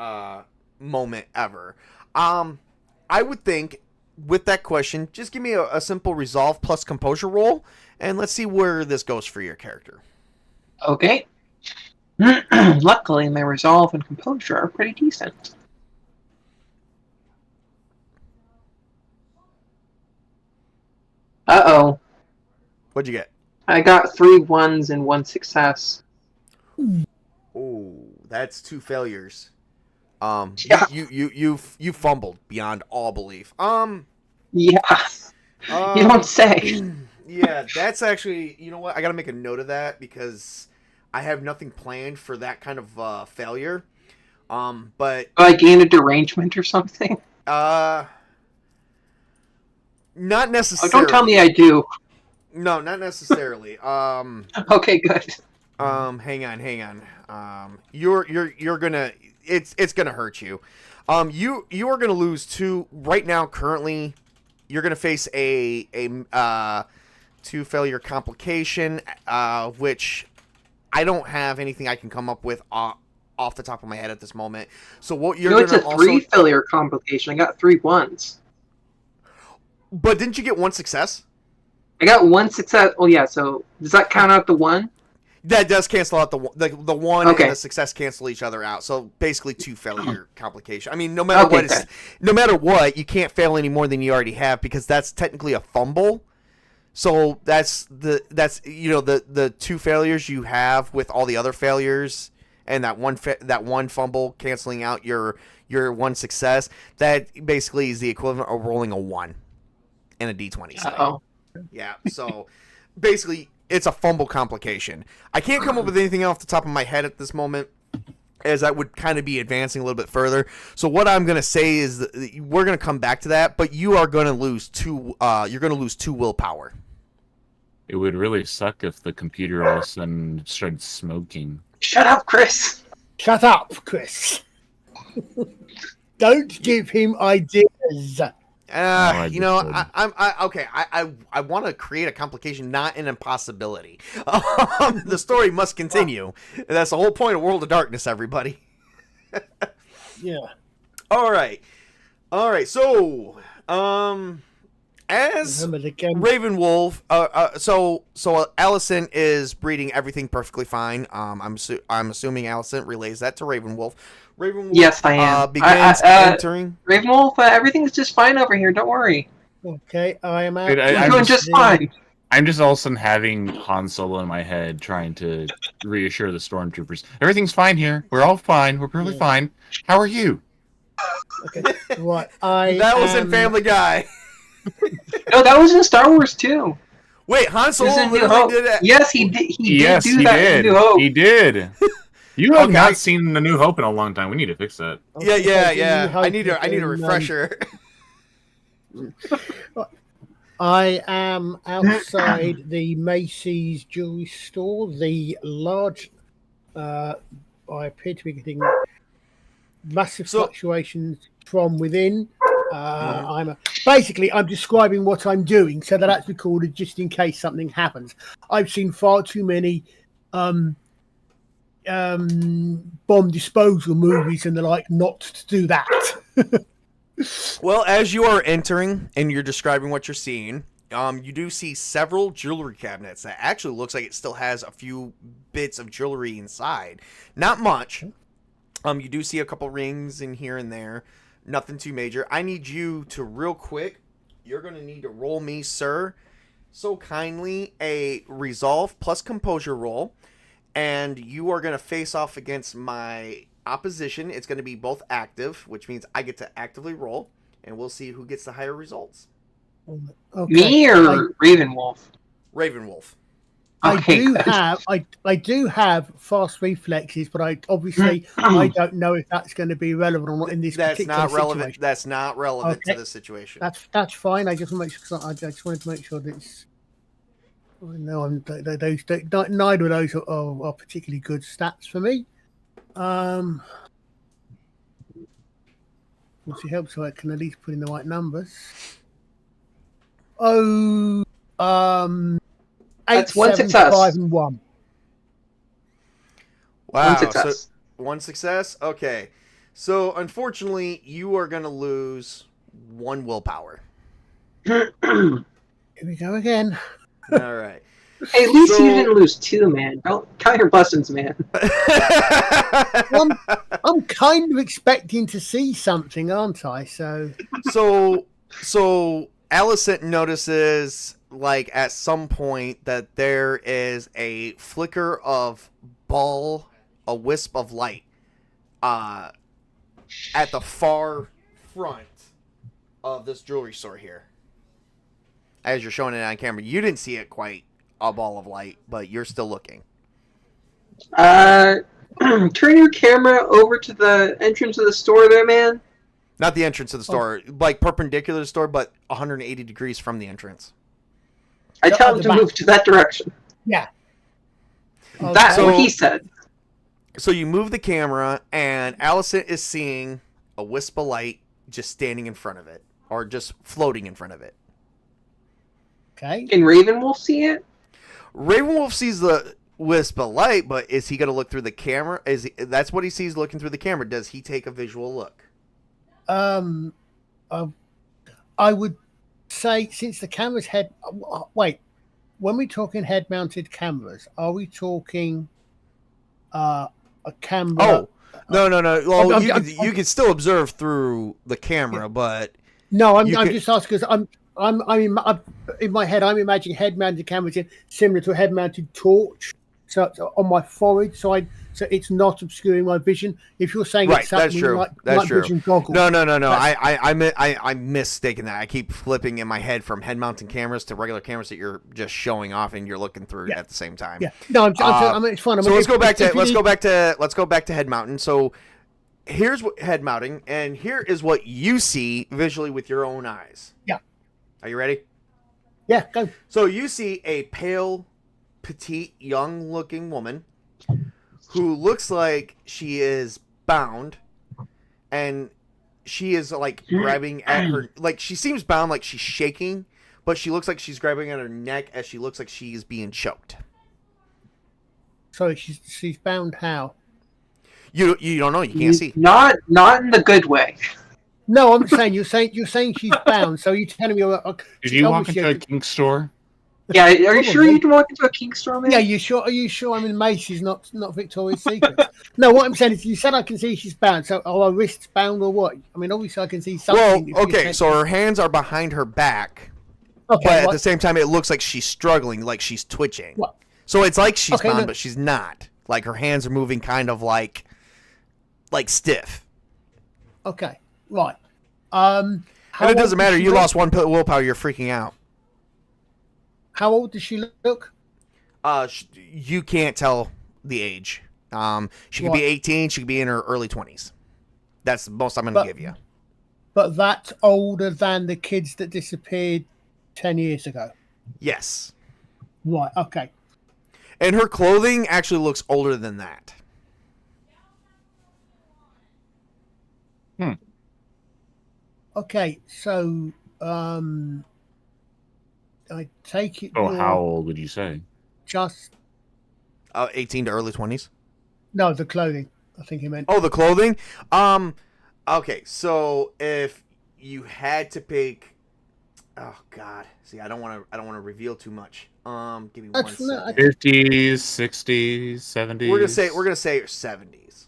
moment ever. I would think, with that question, just give me a simple resolve plus composure roll, and let's see where this goes for your character. Okay. Luckily, my resolve and composure are pretty decent. Uh-oh. What'd you get? I got 3 1s and 1 success. Oh, that's 2 failures. Yeah. You fumbled beyond all belief. Yeah. You don't say. Yeah, that's actually, you know what? I gotta make a note of that, because I have nothing planned for that kind of failure. But Do I gain a derangement or something? not Oh, necessarily. don't tell me I do. No, not necessarily. Okay, good. Hang on. You're gonna, it's gonna hurt you. You are gonna lose 2 right now. Currently, you're gonna face a 2 failure complication, which I don't have anything I can come up with off the top of my head at this moment. So what you're No, it's gonna a 3 failure complication. I got 3 1s. But didn't you get 1 success? I got 1 success. Oh yeah. So does that count out the 1? That does cancel out the 1 Okay. and the success cancel each other out. So basically 2 failure complication. I mean, no matter what, you can't fail any more than you already have, because that's technically a fumble. So that's the 2 failures you have with all the other failures, and that one fumble canceling out your 1 success. That basically is the equivalent of rolling a 1 and a d20 side. Oh. Yeah. So basically, it's a fumble complication. I can't come up with anything off the top of my head at this moment, as that would kind of be advancing a little bit further. So what I'm going to say is that we're going to come back to that, but you are going to lose 2. You're going to lose 2 willpower. It would really suck if the computer all of a sudden started smoking. Shut up, Chris. Shut up, Chris. Don't give him ideas. I want to create a complication, not an impossibility. The story must continue. That's the whole point of World of Darkness, everybody. Yeah. All right. So, as Ravenwolf, so Allison is breeding everything perfectly fine. I'm assuming Allison relays that to Ravenwolf. Ravenwolf, Yes, I am. Begins entering. Ravenwolf, everything's just fine over here. Don't worry. Okay, I am out. Dude, I'm doing just fine. I'm just all of a sudden having Han Solo in my head, trying to reassure the stormtroopers. Everything's fine here. We're all fine. We're perfectly fine. How are you? Okay, right. That was in Family Guy. No, that was in Star Wars too. Wait, Han Solo It was in New literally Hope. did that? Yes, he did. He did do that in New Hope. He did. You have Okay. not seen The New Hope in a long time. We need to fix that. Yeah. I need a refresher. I am outside the Macy's jewelry store. The large, I appear to be getting massive fluctuations from within. I'm describing what I'm doing so that that's recorded just in case something happens. I've seen far too many bomb disposal movies and the like not to do that. Well, as you are entering and you're describing what you're seeing, you do see several jewelry cabinets that actually looks like it still has a few bits of jewelry inside. Not much. You do see a couple rings in here and there. Nothing too major. I need you to real quick. You're going to need to roll me, sir, so kindly, a resolve plus composure roll. And you are going to face off against my opposition. It's going to be both active, which means I get to actively roll. And we'll see who gets the higher results. Okay. Me or Ravenwolf? Ravenwolf. Okay, I do have fast reflexes, but I don't know if that's going to be relevant or not in this particular situation. That's not relevant to the situation. That's fine. I just want to make sure. I just wanted to make sure that it's. No, neither of those are particularly good stats for me. Which helps so I can at least put in the right numbers. That's 8, one 7, success. 5, and 1. Wow. One success. So, one success? Okay. So, unfortunately, you are going to lose 1 willpower. Here we go again. All right. Hey, at least you didn't lose 2, man. Don't count your blessings, man. I'm kind of expecting to see something, aren't I? So Alicent notices, like, at some point that there is a flicker of a wisp of light at the far front of this jewelry store here. As you're showing it on camera, you didn't see it quite a ball of light, but you're still looking. Turn your camera over to the entrance of the store there, man. Not the entrance of the store, like perpendicular to the store, but 180 degrees from the entrance. I tell him to move to that direction. Yeah. That's what he said. So you move the camera, and Alicent is seeing a wisp of light just standing in front of it, or just floating in front of it. Okay. Can Ravenwolf see it? Ravenwolf sees the wisp of light, but is he going to look through the camera? That's what he sees looking through the camera. Does he take a visual look? I would say, since the camera's wait, when we're talking head-mounted cameras, are we talking a camera? Oh, no. Well, you can still observe through the camera, but no, I'm just asking because in my head, I'm imagining head-mounted cameras similar to a head-mounted torch, so on my forehead, so it's not obscuring my vision. If you're saying it's something like vision goggles, no. I'm mistaken that. I keep flipping in my head from head-mounted cameras to regular cameras that you're just showing off and you're looking through at the same time. Yeah, no, it's fine. So let's go back to head mounting. So here's what head mounting, and here is what you see visually with your own eyes. Yeah. Are you ready? Yeah, go. So you see a pale, petite, young-looking woman who looks like she is bound, and she is like grabbing at her, like she seems bound, like she's shaking, but she looks like she's grabbing at her neck as she looks like she's being choked. Sorry, she's bound how? You don't know. You can't see. Not in the good way. No, I'm saying you're saying she's bound. So you're telling me? Did you walk into a kink store? Yeah, are you sure you can walk into a kink store, man? Yeah, are you sure I'm in Macy's, not Victoria's Secret? No, what I'm saying is you said I can see she's bound. So are her wrists bound or what? I mean, obviously I can see something. Well, okay, so her hands are behind her back, but at the same time it looks like she's struggling, like she's twitching. What? So it's like she's bound, but she's not. Like her hands are moving kind of like stiff. Okay, right. And it doesn't matter. You lost 1 willpower. You're freaking out. How old does she look? You can't tell the age. She could be 18. She could be in her early 20s. That's the most I'm going to give you. But that's older than the kids that disappeared 10 years ago. Yes. Right. Okay. And her clothing actually looks older than that. Okay, so I take it. Oh, how old would you say? Just 18 to early 20s. No, the clothing. I think he meant. Oh, the clothing. Okay, so if you had to pick, oh God, see, I don't want to reveal too much. Give me one second. 50s, 60s, 70s. We're gonna say 70s.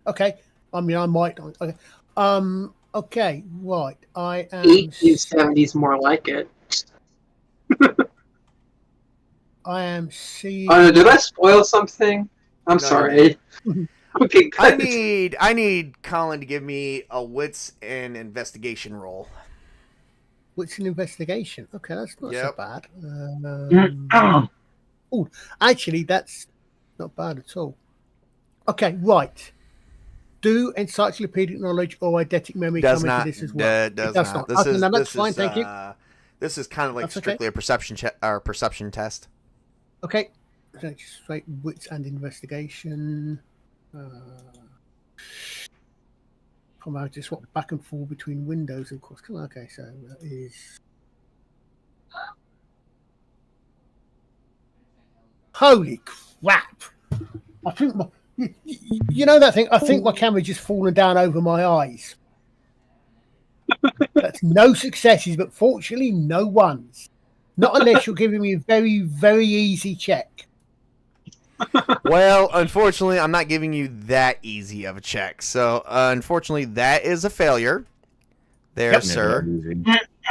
Okay. I mean, I might. Okay. Okay, right. I am. 1870s more like it. I am seeing. Oh, no, did I spoil something? I'm No, you sorry. Okay, I good. need Colin to give me a wits and investigation roll. What's an investigation? Okay, that's not so Yep. bad. Oh, Oh, actually, that's not bad at all. Okay, right. Do encyclopedic knowledge or eidetic memory Does come into not. this as well? It Does does not. not. This Okay, is no, that's fine. Thank you. this is kind of like That's okay. strictly a perception or perception test. Okay, so just straight wits and investigation. From I just swap back and forth between windows, of course. Okay, so that is. Holy crap! I think you know that thing. I think my camera just fallen down over my eyes. That's no successes, but fortunately no ones. Not unless you're giving me a very, very easy check. Well, unfortunately, I'm not giving you that easy of a check. So, unfortunately, that is a failure. There, Yep. sir.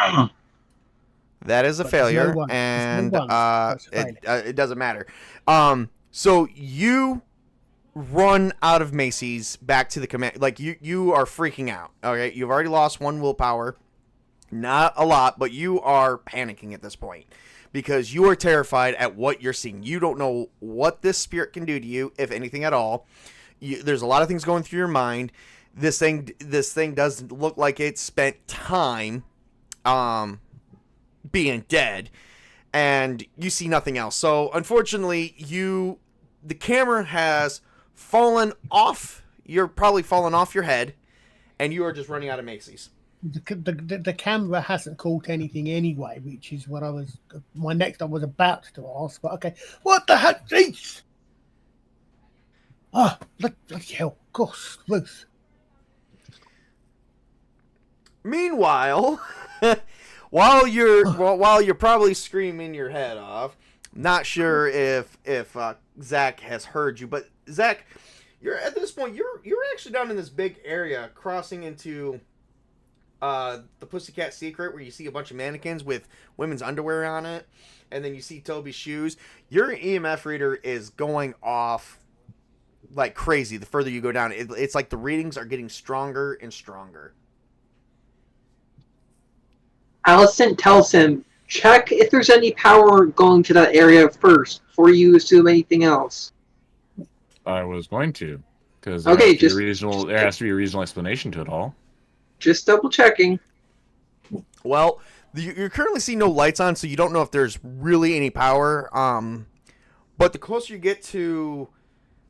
oh. That is a But there's no failure, one. There's no and one. That's a failure. it doesn't matter. So you run out of Macy's back to the command. Like you are freaking out. Okay, you've already lost one willpower. Not a lot, but you are panicking at this point because you are terrified at what you're seeing. You don't know what this spirit can do to you, if anything at all. There's a lot of things going through your mind. This thing doesn't look like it spent time being dead, and you see nothing else. So unfortunately, the camera has fallen off. You're probably fallen off your head, and you are just running out of Macy's. The camera hasn't caught anything anyway, which is what I was about to ask. But okay, what the heck? Jeez! Oh, bloody hell! Gosh, Ruth. Meanwhile, while you're probably screaming your head off, not sure if Zach has heard you, but Zach, you're at this point you're actually down in this big area, crossing into the Pussycat Secret, where you see a bunch of mannequins with women's underwear on it, and then you see Tobey's shoes. Your EMF reader is going off like crazy the further you go down. It's like the readings are getting stronger and stronger. Allison tells him, check if there's any power going to that area first before you assume anything else. I was going to, because Okay, there has to be a reasonable explanation to it all. Just double checking. Well, you currently see no lights on, so you don't know if there's really any power. But the closer you get to,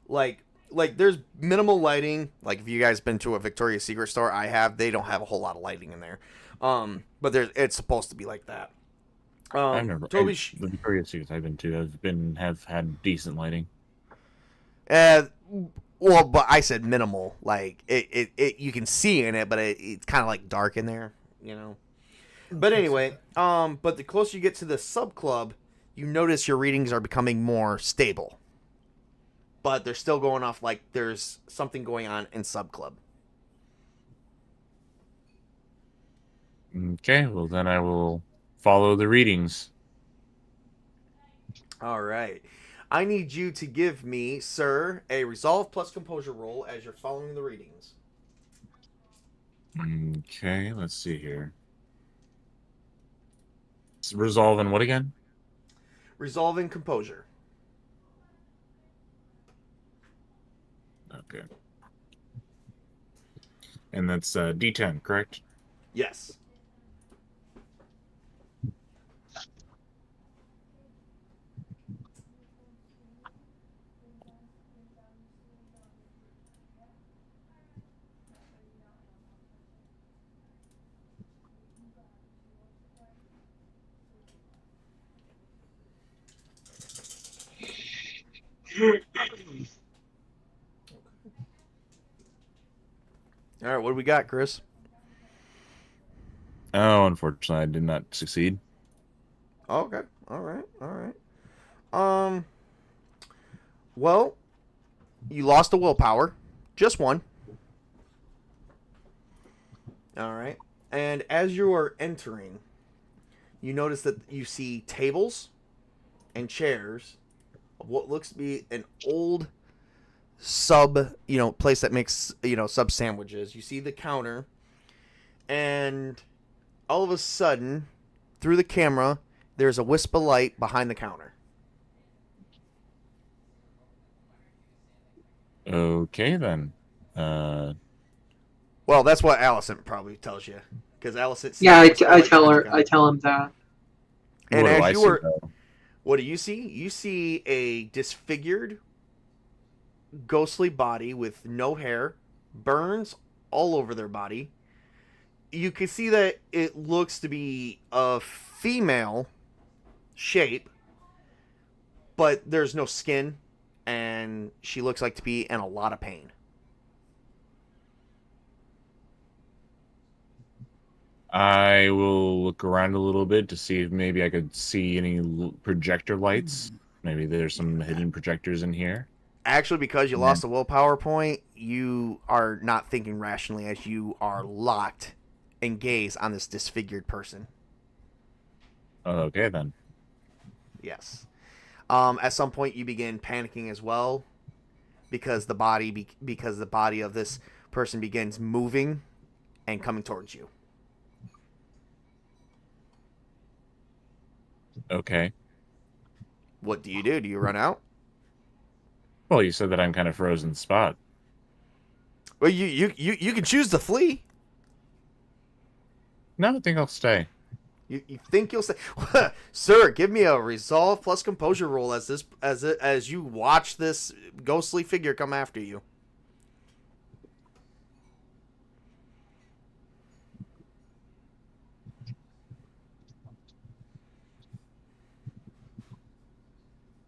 like there's minimal lighting. Like if you guys been to a Victoria's Secret store, I have. They don't have a whole lot of lighting in there. But it's supposed to be like that. I've never. Toby, The Victoria's Secret I've been to have had decent lighting. well, but I said minimal. Like it you can see in it, but it's kind of like dark in there, you know. But anyway, but the closer you get to the sub club, you notice your readings are becoming more stable. But they're still going off like there's something going on in sub club. Okay, well then I will follow the readings. All right. I need you to give me, sir, a resolve plus composure roll as you're following the readings. Okay, let's see here. Resolve and what again? Resolve and composure. Okay. And that's D10, correct? Yes. All right, what do we got, Chris? Oh, unfortunately, I did not succeed. Okay. All right. All right. Well, you lost a willpower, just one. All right. And as you are entering, you notice that you see tables and chairs of what looks to be an old place that makes, sub sandwiches. You see the counter, and all of a sudden, through the camera, there's a wisp of light behind the counter. Okay, then. Well, that's what Allison probably tells you, because Allison sees Yeah, the wisp of I light tell behind the her. counter. I tell him that. And What do as I you see, were, though? what do you see? You see a disfigured, ghostly body with no hair, burns all over their body. You can see that it looks to be a female shape, but there's no skin, and she looks like to be in a lot of pain. I will look around a little bit to see if maybe I could see any projector lights. Maybe there's some hidden projectors in here. Actually, because you Yeah. lost a willpower point, you are not thinking rationally as you are locked and gaze on this disfigured person. Okay, then. Yes. At some point, you begin panicking as well, because the body of this person begins moving and coming towards you. Okay. What do you do? Do you run out? Well, you said that I'm kind of frozen spot. Well, you can choose to flee. No, I think I'll stay. You think you'll say, "Sir, give me a resolve plus composure roll as you watch this ghostly figure come after you."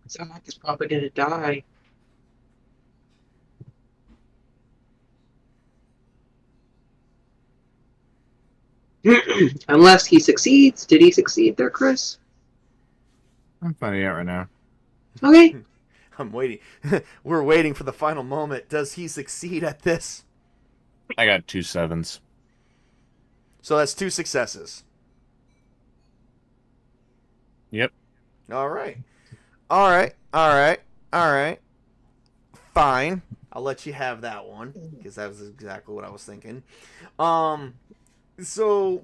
Zach is probably gonna die. Unless he succeeds. Did he succeed there, Chris? I'm finding out right now. Okay. I'm waiting. We're waiting for the final moment. Does he succeed at this? I got 2 7s. So that's 2 successes. Yep. All right. All right. All right. All right. Fine. I'll let you have that one, because that was exactly what I was thinking. So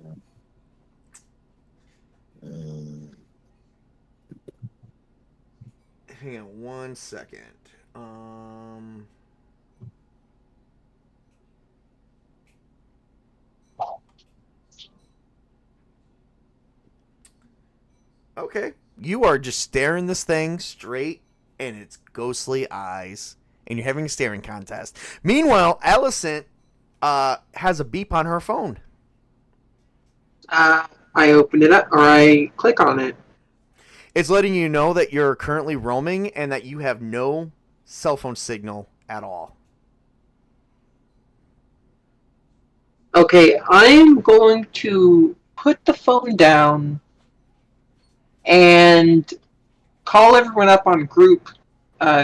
hang on one second. Okay. You are just staring this thing straight in its ghostly eyes, and you're having a staring contest. Meanwhile, Allison has a beep on her phone. I open it up, or I click on it. It's letting you know that you're currently roaming and that you have no cell phone signal at all. Okay, I'm going to put the phone down and call everyone up on group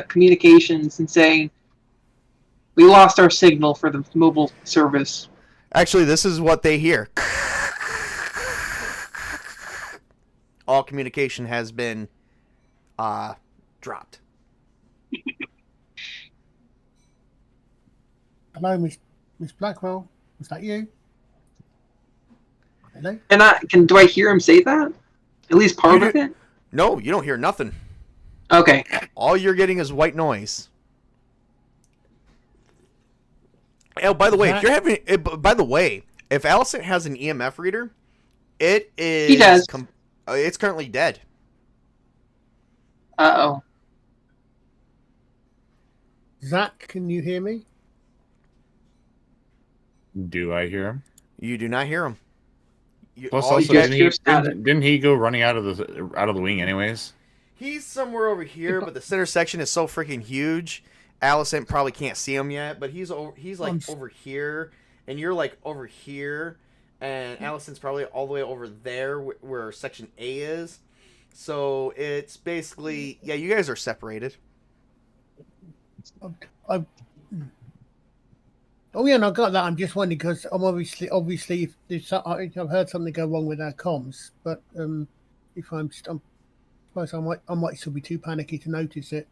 communications and say, we lost our signal for the mobile service. Actually, this is what they hear. All communication has been dropped. Hello, Miss Blackwell. Was that you? Hello? And do I hear him say that? At least part of it? No, you don't hear nothing. Okay. All you're getting is white noise. Oh, by the way, if you're having, by the way, if Allison has an EMF reader, it is. He does. It's currently dead. Uh-oh. Zach, can you hear me? Do I hear him? You do not hear him. Plus, all also, you get- didn't he go running out of the wing anyways? He's somewhere over here, but the center section is so freaking huge. Allison probably can't see him yet, but he's like over here, and you're like over here, and Allison's probably all the way over there where section A is. So it's basically, yeah, you guys are separated. Oh yeah, and I got that. I'm just wondering because I'm obviously, if I've heard something go wrong with our comms, but if I suppose I might still be too panicky to notice it.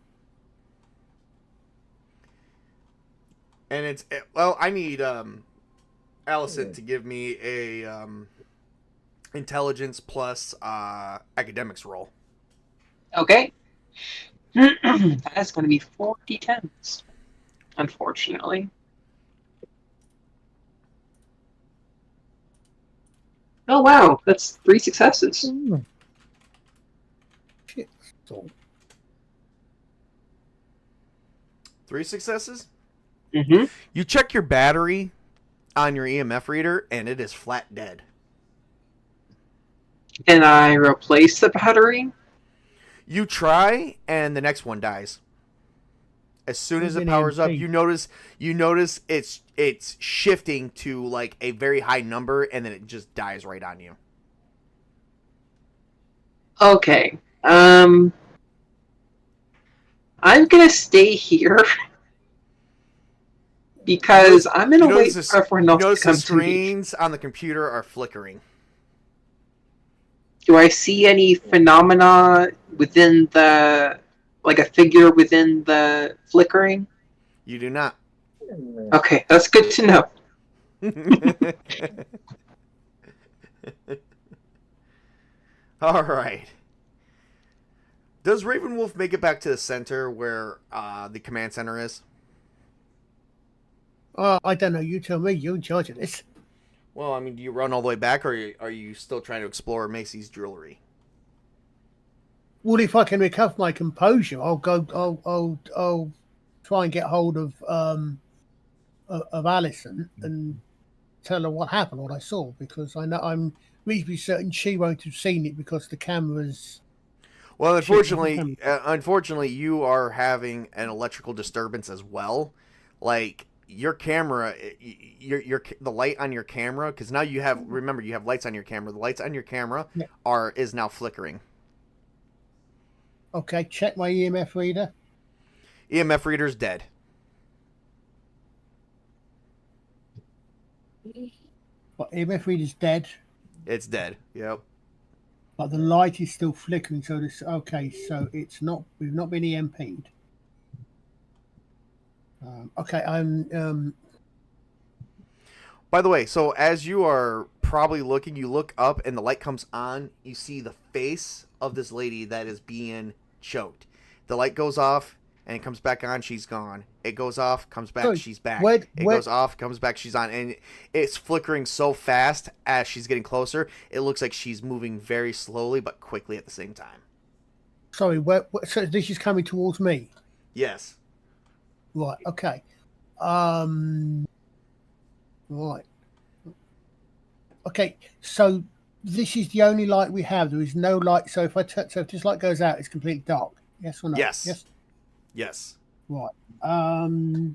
And I need Allison to give me a intelligence plus academics roll. Okay. That's going to be 40 10s, unfortunately. Oh wow, that's 3 successes. Shit. So, 3 successes? Mm-hmm. You check your battery on your EMF reader, and it is flat dead. Can I replace the battery? You try, and the next one dies. As soon as it powers up, you notice it's shifting to like a very high number, and then it just dies right on you. Okay. I'm gonna stay here because I'm gonna wait for everyone else to come to me. The screens on the computer are flickering. Do I see any phenomena within like a figure within the flickering? You do not. Okay, that's good to know. All right. Does Ravenwolf make it back to the center where the command center is? I don't know. You tell me. You're in charge of this. Well, I mean, do you run all the way back, or are you still trying to explore Macy's jewelry? Well, if I can recover my composure, I'll go. I'll try and get hold of Alison and tell her what happened, what I saw, because I'm reasonably certain she won't have seen it because the cameras. Well, unfortunately, you are having an electrical disturbance as well. Like your camera, the light on your camera, because now you have lights on your camera. The lights on your camera is now flickering. Okay, check my EMF reader. EMF reader's dead. But EMF reader's dead. It's dead. Yep. But the light is still flickering. So this okay. So it's not. We've not been EMP'd. Okay. I'm. By the way, so as you are probably looking, you look up and the light comes on. You see the face of this lady that is being choked. The light goes off and it comes back on. She's gone. It goes off, comes back. She's back. It goes off, comes back. She's on, and it's flickering so fast as she's getting closer. It looks like she's moving very slowly but quickly at the same time. Sorry. So this is coming towards me. Yes. Right. Okay. Right. Okay. So this is the only light we have. There is no light. So if this light goes out, it's completely dark. Yes or no? Yes. Yes. Right. Bollocks.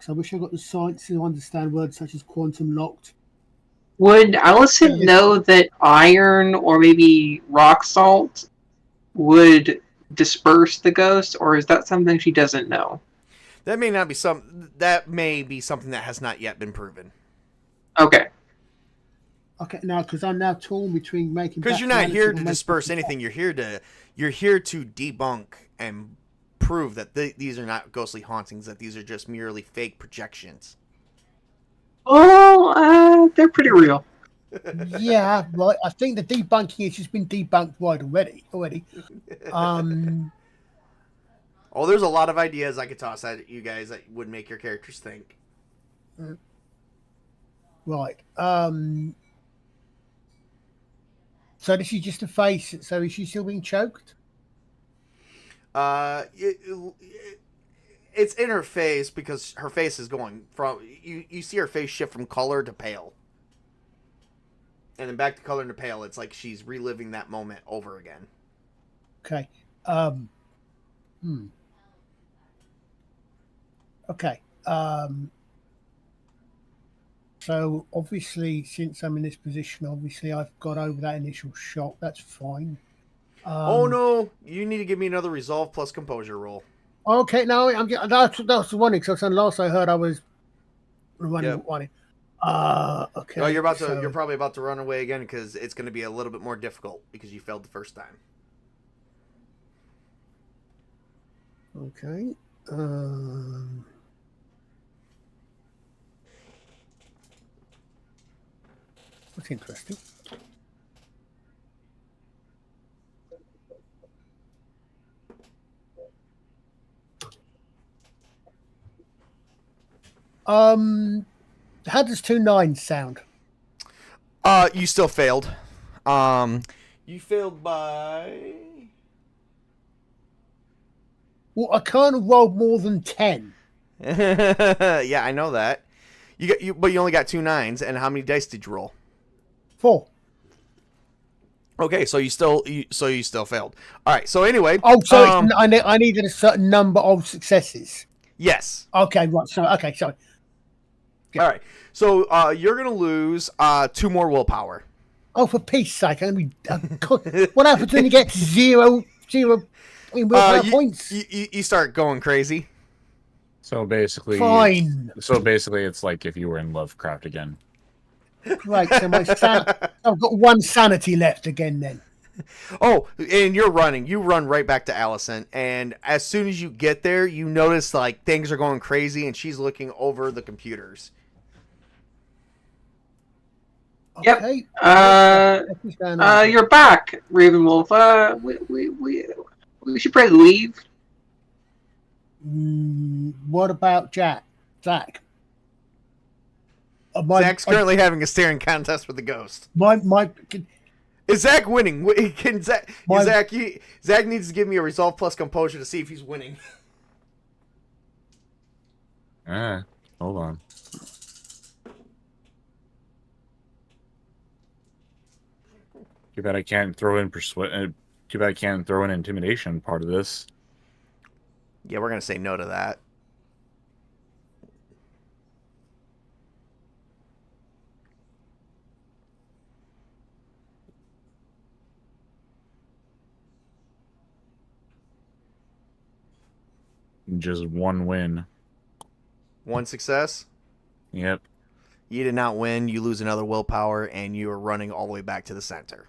I wish I got the science to understand words such as quantum locked. Would Allison know that iron or maybe rock salt would disperse the ghost, or is that something she doesn't know? That may be something that has not yet been proven. Okay. Okay, now because I'm now torn between making. Because you're not here to disperse anything. You're here to debunk and prove that these are not ghostly hauntings. That these are just merely fake projections. Oh, they're pretty real. Yeah, right. I think the debunking has just been debunked right already. Oh, there's a lot of ideas I could toss at you guys that would make your characters think. Right. So this is just a face. So is she still being choked? It's in her face because her face is going from you see her face shift from color to pale. And then back to color to pale. It's like she's reliving that moment over again. Okay. Okay. So obviously, since I'm in this position, obviously I've got over that initial shock. That's fine. Oh no! You need to give me another resolve plus composure roll. Okay, no, that's the one because last I heard I was running. Yep. Running. Okay. Oh, you're so- probably about to run away again because it's going to be a little bit more difficult because you failed the first time. Okay. That's interesting. How does 2 9 sound? You still failed. You failed by. Well, I can't roll more than 10. Yeah, I know that. But you only got 2 9s, and how many dice did you roll? 4. Okay, so you still failed. All right. So anyway. Oh, so I needed a certain number of successes. Yes. Okay, right. Sorry. Yeah. All right. So you're gonna lose 2 more willpower. Oh, for peace sake! What happens when you get zero willpower points? You start going crazy. So basically, Fine. it's like if you were in Lovecraft again. Right. So I've got 1 sanity left again. Then. Oh, and you're running. You run right back to Allison, and as soon as you get there, you notice like things are going crazy, and she's looking over the computers. Yep. Okay. You're back, Ravenwolf. We should probably leave. What about Zach? Zach's currently having a staring contest with the ghost. Is Zach winning? Can Zach? Zach needs to give me a resolve plus composure to see if he's winning. Hold on. Too bad I can't throw in Too bad I can't throw in intimidation part of this. Yeah, we're gonna say no to that. Just 1 win. 1 success. Yep. You did not win. You lose another willpower, and you are running all the way back to the center.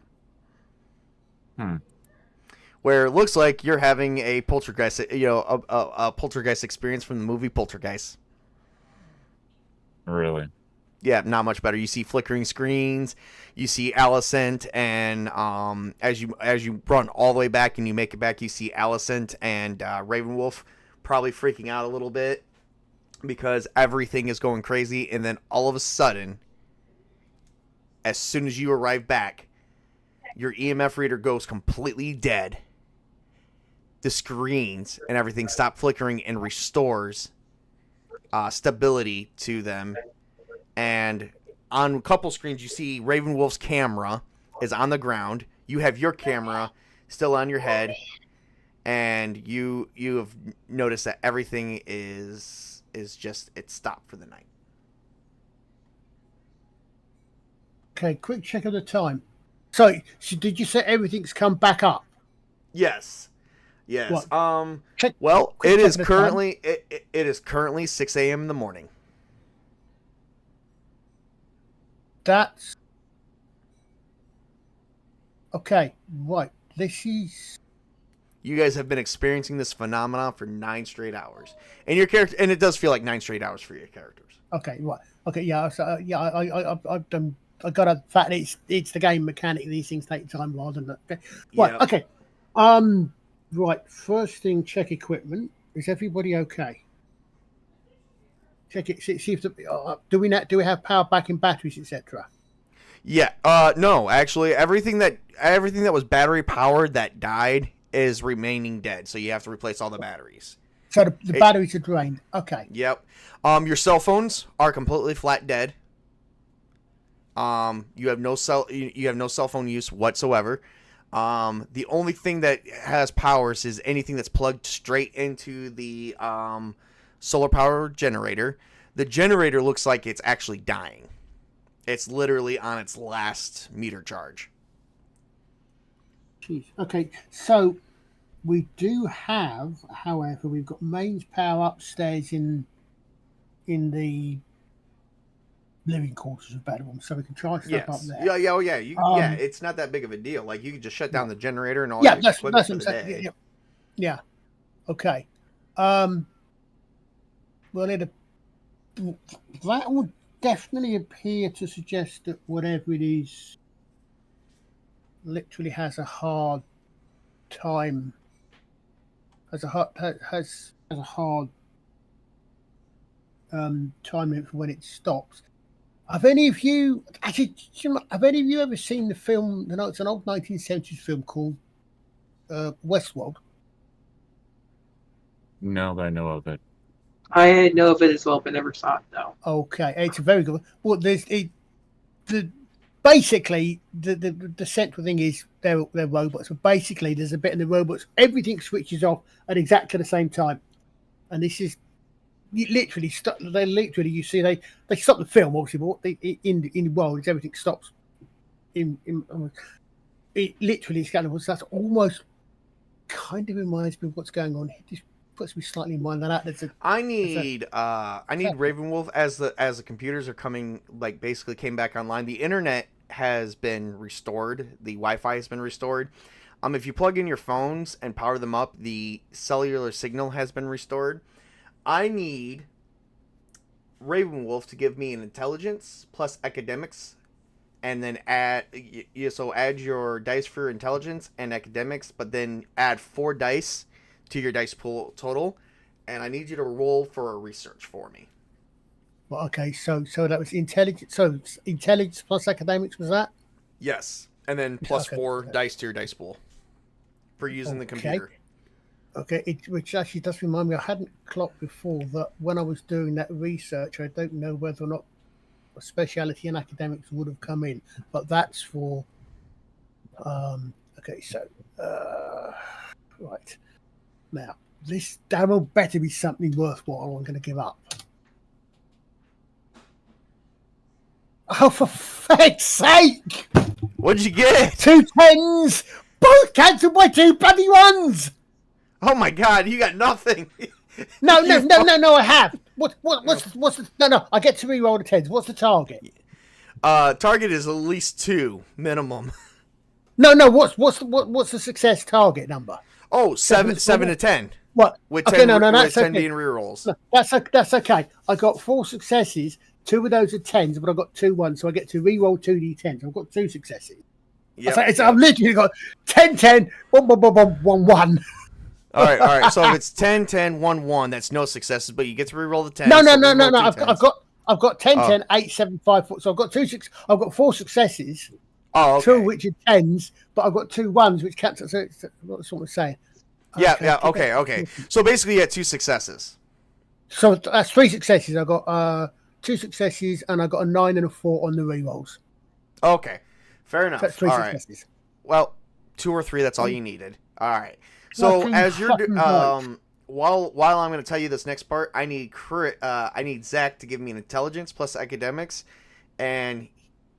Where it looks like you're having a poltergeist, a poltergeist experience from the movie Poltergeist. Really? Yeah, not much better. You see flickering screens. You see Alicent, and as you run all the way back and you make it back, you see Alicent and Ravenwolf probably freaking out a little bit because everything is going crazy. And then all of a sudden, as soon as you arrive back, your EMF reader goes completely dead. The screens and everything stop flickering and restores stability to them. And on a couple screens, you see Ravenwolf's camera is on the ground. You have your camera still on your head, and you have noticed that everything is just it's stopped for the night. Okay, quick check of the time. So did you say everything's come back up? Yes. Yes. What? Well, quick it check is of the currently it is currently 6 a.m. in the morning. That's okay. Right. This is. You guys have been experiencing this phenomenon for 9 straight hours, and your character, and it does feel like 9 straight hours for your characters. Okay. Right. Okay. Yeah. So, I've done. I got a fact. It's the game mechanic. These things take time rather than. Okay. Right. Yep. Okay. Right. First thing. Check equipment. Is everybody okay? Check it. See if do we have power back in batteries, etc. Yeah. No. Actually, everything that was battery powered that died is remaining dead. So you have to replace all the batteries. So the batteries are drained. Okay. Yep. Your cell phones are completely flat dead. You have no cell phone use whatsoever. The only thing that has powers is anything that's plugged straight into the solar power generator. The generator looks like it's actually dying. It's literally on its last meter charge. Jeez. Okay. So We do have, however, we've got mains power upstairs in the living quarters of Bedlam, so we can try stuff up Yes. there. Yeah. Yeah. Oh, yeah. Yeah. Um, It's not that big of a deal. Like you can just shut down the generator and all Yeah, your that's equipment what for I'm the saying. day. Yeah. Okay. Well, that would definitely appear to suggest that whatever it is literally has a hard time, has a hard time limit for when it stops. Have any of you ever seen the film? You know, it's an old 1970s film called Westworld. No, but I know of it. I know of it as well, but never saw it though. Okay, it's a very good one. Well, basically the central thing is they're robots. So basically, there's a bit in the robots, everything switches off at exactly the same time, and this is literally you see they stop the film obviously, but in the world is everything stops. It literally is kind of that's almost kind of reminds me of what's going on here. Just puts me slightly in mind that I need Ravenwolf as the computers are coming, like basically came back online. The internet has been restored. The Wi-Fi has been restored. If you plug in your phones and power them up, the cellular signal has been restored. I need Ravenwolf to give me an intelligence plus academics, and then add your dice for intelligence and academics, but then add 4 dice to your dice pool total, and I need you to roll for a research for me. well, okay, so that was intelligence. So intelligence plus academics was that? Yes, and then plus Okay. 4 dice to your dice pool for using the computer. Okay, which actually does remind me, I hadn't clocked before that when I was doing that research, I don't know whether or not a speciality in academics would have come in, but that's for. Okay, so right now this damn better be something worthwhile. I'm going to give up. Oh, for fuck's sake! What'd you get? 2 10s, both cancelled by 2 bloody 1s. Oh my god, you got nothing. No, I have. What's the no, I get to re-roll the 10s. What's the target? Target is at least 2 minimum. No, what's the success target number? Oh, 7 to 10. What? With Okay, 10, that's with 10 okay. being rerolls. No, that's okay. I got 4 successes. 2 of those are 10s, but I got 2 1s, so I get to re-roll 2 d10s. I've got 2 successes. Yep, I've literally got 10 10 1 1 1 1. All right. So if it's 10 10 1 1, that's no successes, but you get to re-roll the 10. No. So re-roll 2 I've got 10 Oh. 10 8 7 5 4. So I've got 4 successes. Oh, okay. 2 of which are 10s, but I've got 2 1s which cancel. So that's what I'm saying. Okay. So basically, you had 2 successes. So that's 3 successes. I got 2 successes, and I got a 9 and a 4 on the rerolls. Okay, fair enough. That's 3 All right. successes. Well, 2 or 3, that's all you needed. All right. So Fucking as you're fucking right. while I'm going to tell you this next part, I need Zach to give me an intelligence plus academics, and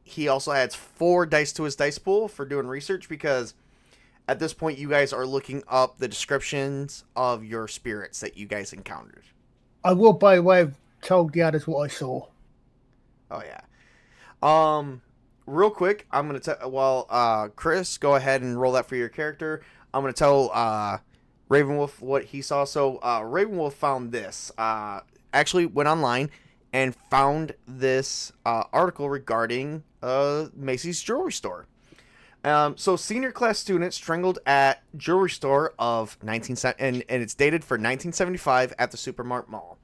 he also adds 4 dice to his dice pool for doing research, because at this point you guys are looking up the descriptions of your spirits that you guys encountered. I will, by the way, have told the others what I saw. Oh yeah. Real quick, I'm gonna tell. Chris, go ahead and roll that for your character. I'm gonna tell Ravenwolf what he saw. So Ravenwolf found this. Actually went online and found this article regarding Macy's jewelry store. So senior class student strangled at jewelry store of and it's dated for 1975 at the Supermart Mall.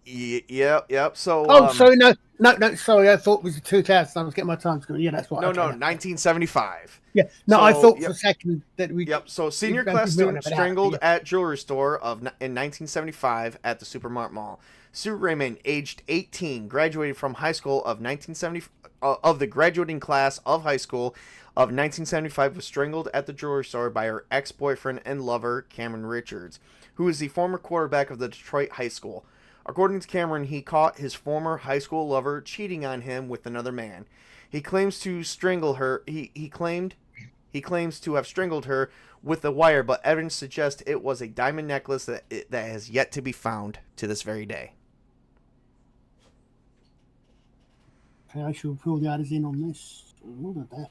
Yep. So Sorry, no. Sorry, I thought it was the 2000s. I was getting my time screwed. Yeah, that's what. No, 1975. Yeah, no, So, I thought yep. for a second that we. Yep. So senior we- class we- student we- strangled yeah. at jewelry store in 1975 at the Supermart Mall. Sue Raymond, aged 18, graduated from high school of 1970 of the graduating class of high school of 1975, was strangled at the jewelry store by her ex-boyfriend and lover Cameron Richards, who is the former quarterback of the Detroit High School. According to Cameron, he caught his former high school lover cheating on him with another man. He claims to strangle her. He claimed He claims to have strangled her with a wire, but evidence suggests it was a diamond necklace that has yet to be found to this very day. Okay, I shall fill the others in on this. Look at that.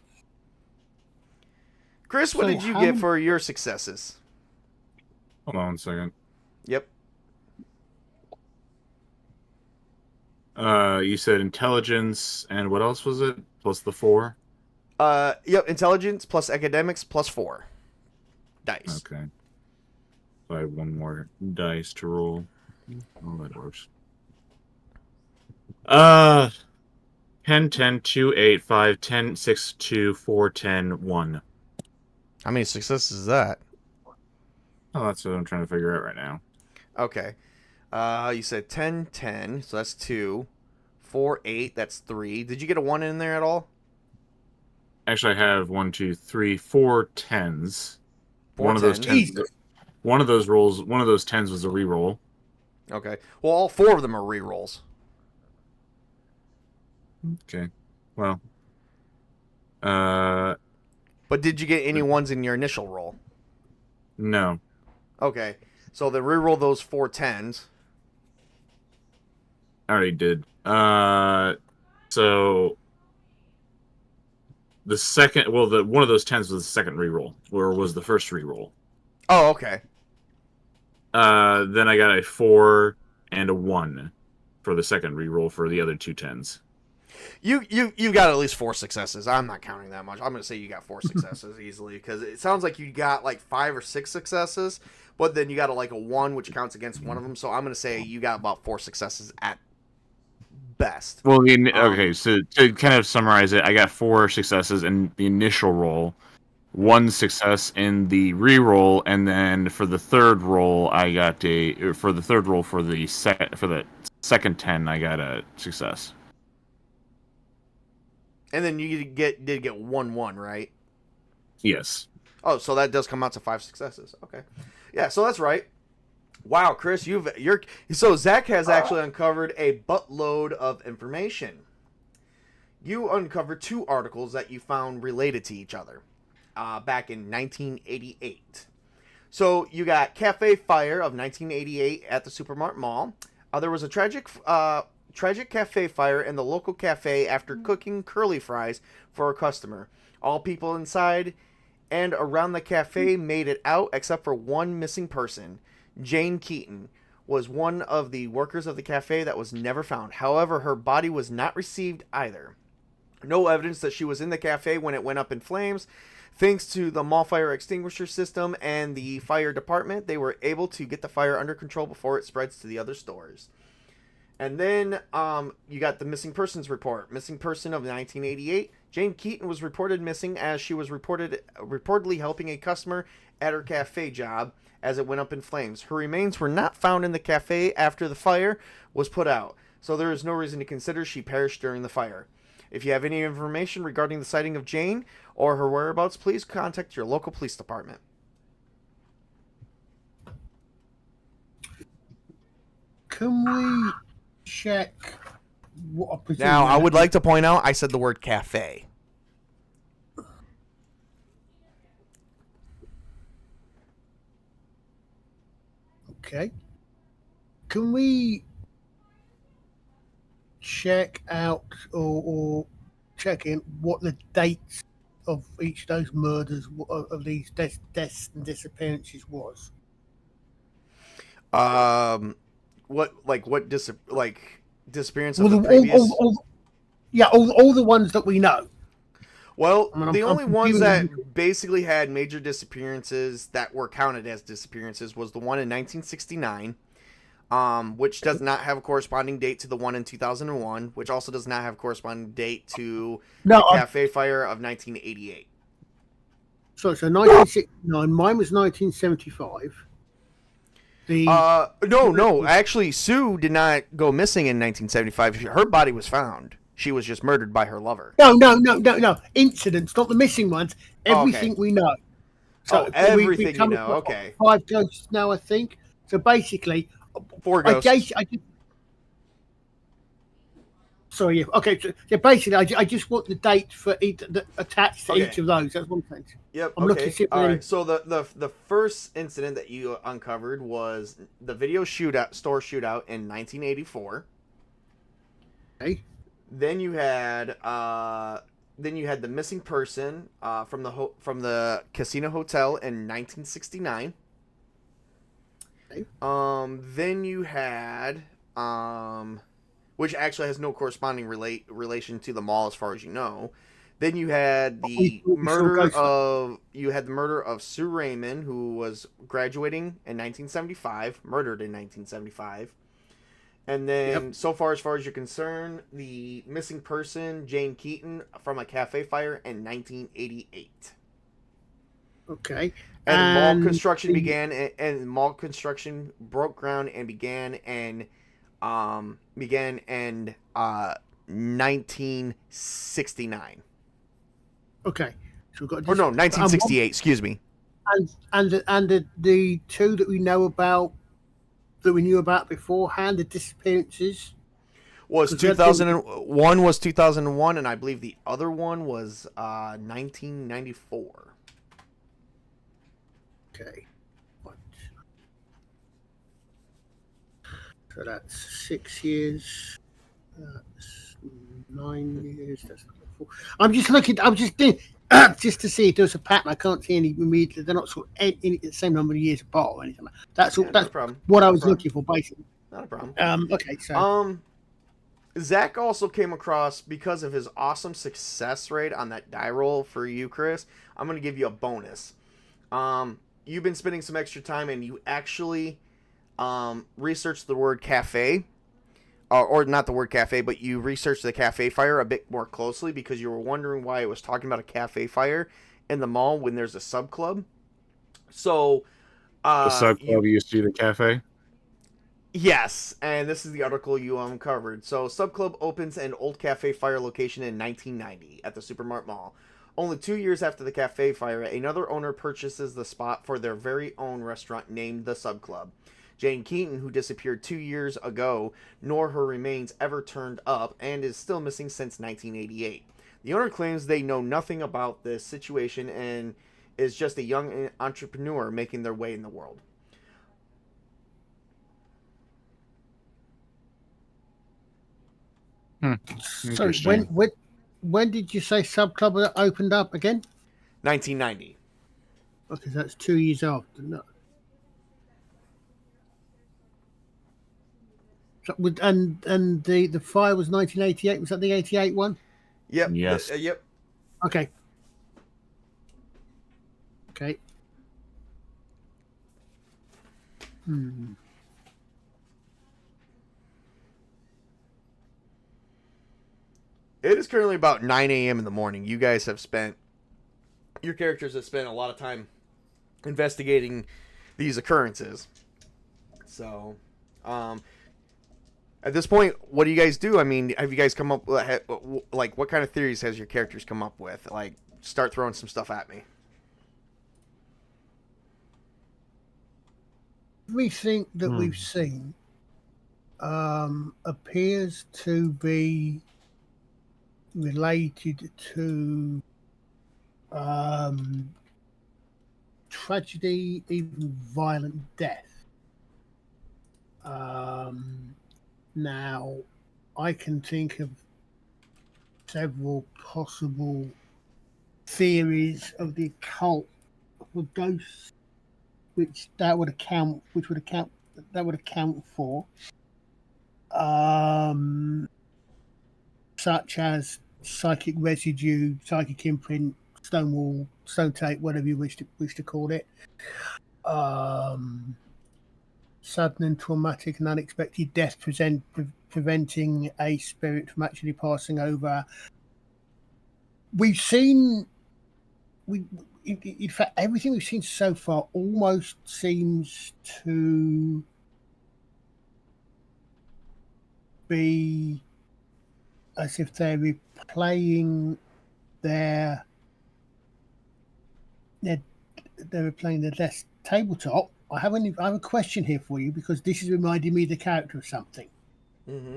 Chris, what So did you how get many- for your successes? Hold on a second. Yep. You said intelligence, and what else was it? Plus the 4? Yep, intelligence plus academics plus 4 dice. Okay. So I have one more dice to roll. Oh, that works. 10, 10, 2, 8, 5, 10, 6, 2, 4, 10, 1. How many successes is that? Oh, that's what I'm trying to figure out right now. Okay. You said 10, 10, so that's 2. 4, 8, that's 3. Did you get a 1 in there at all? Actually, I have 1, 2, 3, 4 10s. Four One of those tens? 10s. One of those rolls. One of those 10s was a reroll. Okay. Well, all 4 of them are rerolls. Okay. Well. But did you get any ones in your initial roll? No. Okay. So then reroll those 4 10s. I already did. So the second, well, one of those 10s was the second reroll, or was the first reroll. Oh, okay. Then I got a 4 and a 1 for the second reroll for the other 2 10s. You got at least 4 successes. I'm not counting that much. I'm gonna say you got 4 successes easily because it sounds like you got like 5 or 6 successes, but then you got a 1 which counts against one of them. So I'm gonna say you got about 4 successes at best. Well, okay, so to kind of summarize it, I got 4 successes in the initial roll, 1 success in the reroll, and then for the third roll, I got for the second 10, I got a success. And then you did get 1-1, right? Yes. Oh, so that does come out to 5 successes. Okay, yeah, so that's right. Wow, Chris, so Zach has actually uncovered a buttload of information. You uncovered 2 articles that you found related to each other, back in 1988. So you got Cafe Fire of 1988 at the Supermart Mall. There was a tragic cafe fire in the local cafe after cooking curly fries for a customer. All people inside and around the cafe made it out except for one missing person. Jane Keaton was one of the workers of the cafe that was never found. However, her body was not received either. No evidence that she was in the cafe when it went up in flames. Thanks to the mall fire extinguisher system and the fire department, they were able to get the fire under control before it spreads to the other stores. And then you got the missing persons report. Missing person of 1988. Jane Keaton was reported missing as she was reportedly helping a customer at her cafe job as it went up in flames. Her remains were not found in the cafe after the fire was put out, so there is no reason to consider she perished during the fire. If you have any information regarding the sighting of Jane or her whereabouts, please contact your local police department. Can we check what I presume? Now, I would like to point out, I said the word cafe. Okay. Can we check out or check in what the dates of each of those murders, of these deaths and disappearances was? Disappearance Well, of the previous? all the ones that we know. Well, I mean, the I'm only ones confused. that basically had major disappearances that were counted as disappearances was the one in 1969, which does not have a corresponding date to the one in 2001, which also does not have a corresponding date to the cafe fire of 1988. So 1969. Mine was 1975. No. Actually, Sue did not go missing in 1975. Her body was found. She was just murdered by her lover. No. Incidents, not the missing ones. Everything we know. So everything you know. Okay. 5 ghosts now, I think. So basically, 4 ghosts. Sorry, yeah. Okay, so basically, I just want the date for each attached to Okay. each of those. That's one thing. Yep. I'm looking to see if All there's right. So the first incident that you uncovered was the video store shootout in 1984. any. Then you had the missing person from the casino hotel in 1969. Okay. Then you had which actually has no corresponding relation to the mall as far as you know. Then you had the murder of Sue Raymond, who was graduating in 1975, murdered in 1975. And then, so far as you're concerned, the missing person, Jane Keaton, from a cafe fire in 1988. Okay. And mall construction mall construction broke ground and began in 1969. Okay. So we've got. Or no, 1968. Excuse me. And the two that we knew about beforehand, the disappearances. Was 2001 was 2001, and I believe the other one was 1994. Okay. So that's 6 years. That's 9 years. That's 4. I'm just looking. I'm just doing just to see if there's a pattern. I can't see any immediately. They're not sort of in the same number of years apart or anything. That's all. That's what I was looking for, basically. Not a problem. Okay. So. Zach also came across, because of his awesome success rate on that die roll for you, Chris. I'm going to give you a bonus. You've been spending some extra time, and you actually researched the word cafe, or not the word cafe, but you researched the cafe fire a bit more closely because you were wondering why it was talking about a cafe fire in the mall when there's a sub club. So the sub club used to be the cafe. Yes, and this is the article you uncovered. So, Sub Club opens an old cafe fire location in 1990 at the Supermart Mall. Only 2 years after the cafe fire, another owner purchases the spot for their very own restaurant named the Sub Club. Jane Keaton, who disappeared 2 years ago, nor her remains ever turned up, and is still missing since 1988. The owner claims they know nothing about this situation and is just a young entrepreneur making their way in the world. So when did you say Sub Club opened up again? 1990. Okay, so that's 2 years after. No. So and the fire was 1988. Was that the 88 one? Yep. Yes. Yep. Okay. Okay. It is currently about 9 a.m. in the morning. Your characters have spent a lot of time investigating these occurrences. So, at this point, what do you guys do? I mean, have you guys come up with, like, what kind of theories has your characters come up with? Like, start throwing some stuff at me. Everything that we've seen appears to be related to tragedy, even violent death. Now, I can think of several possible theories of the occult for ghosts, which would account for, such as psychic residue, psychic imprint, stone tape, whatever you wish to call it. Sudden and traumatic and unexpected death preventing a spirit from actually passing over. In fact, everything we've seen so far almost seems to be as if they're replaying their tabletop. I have a question here for you because this is reminding me of the character of something. Mm-hmm.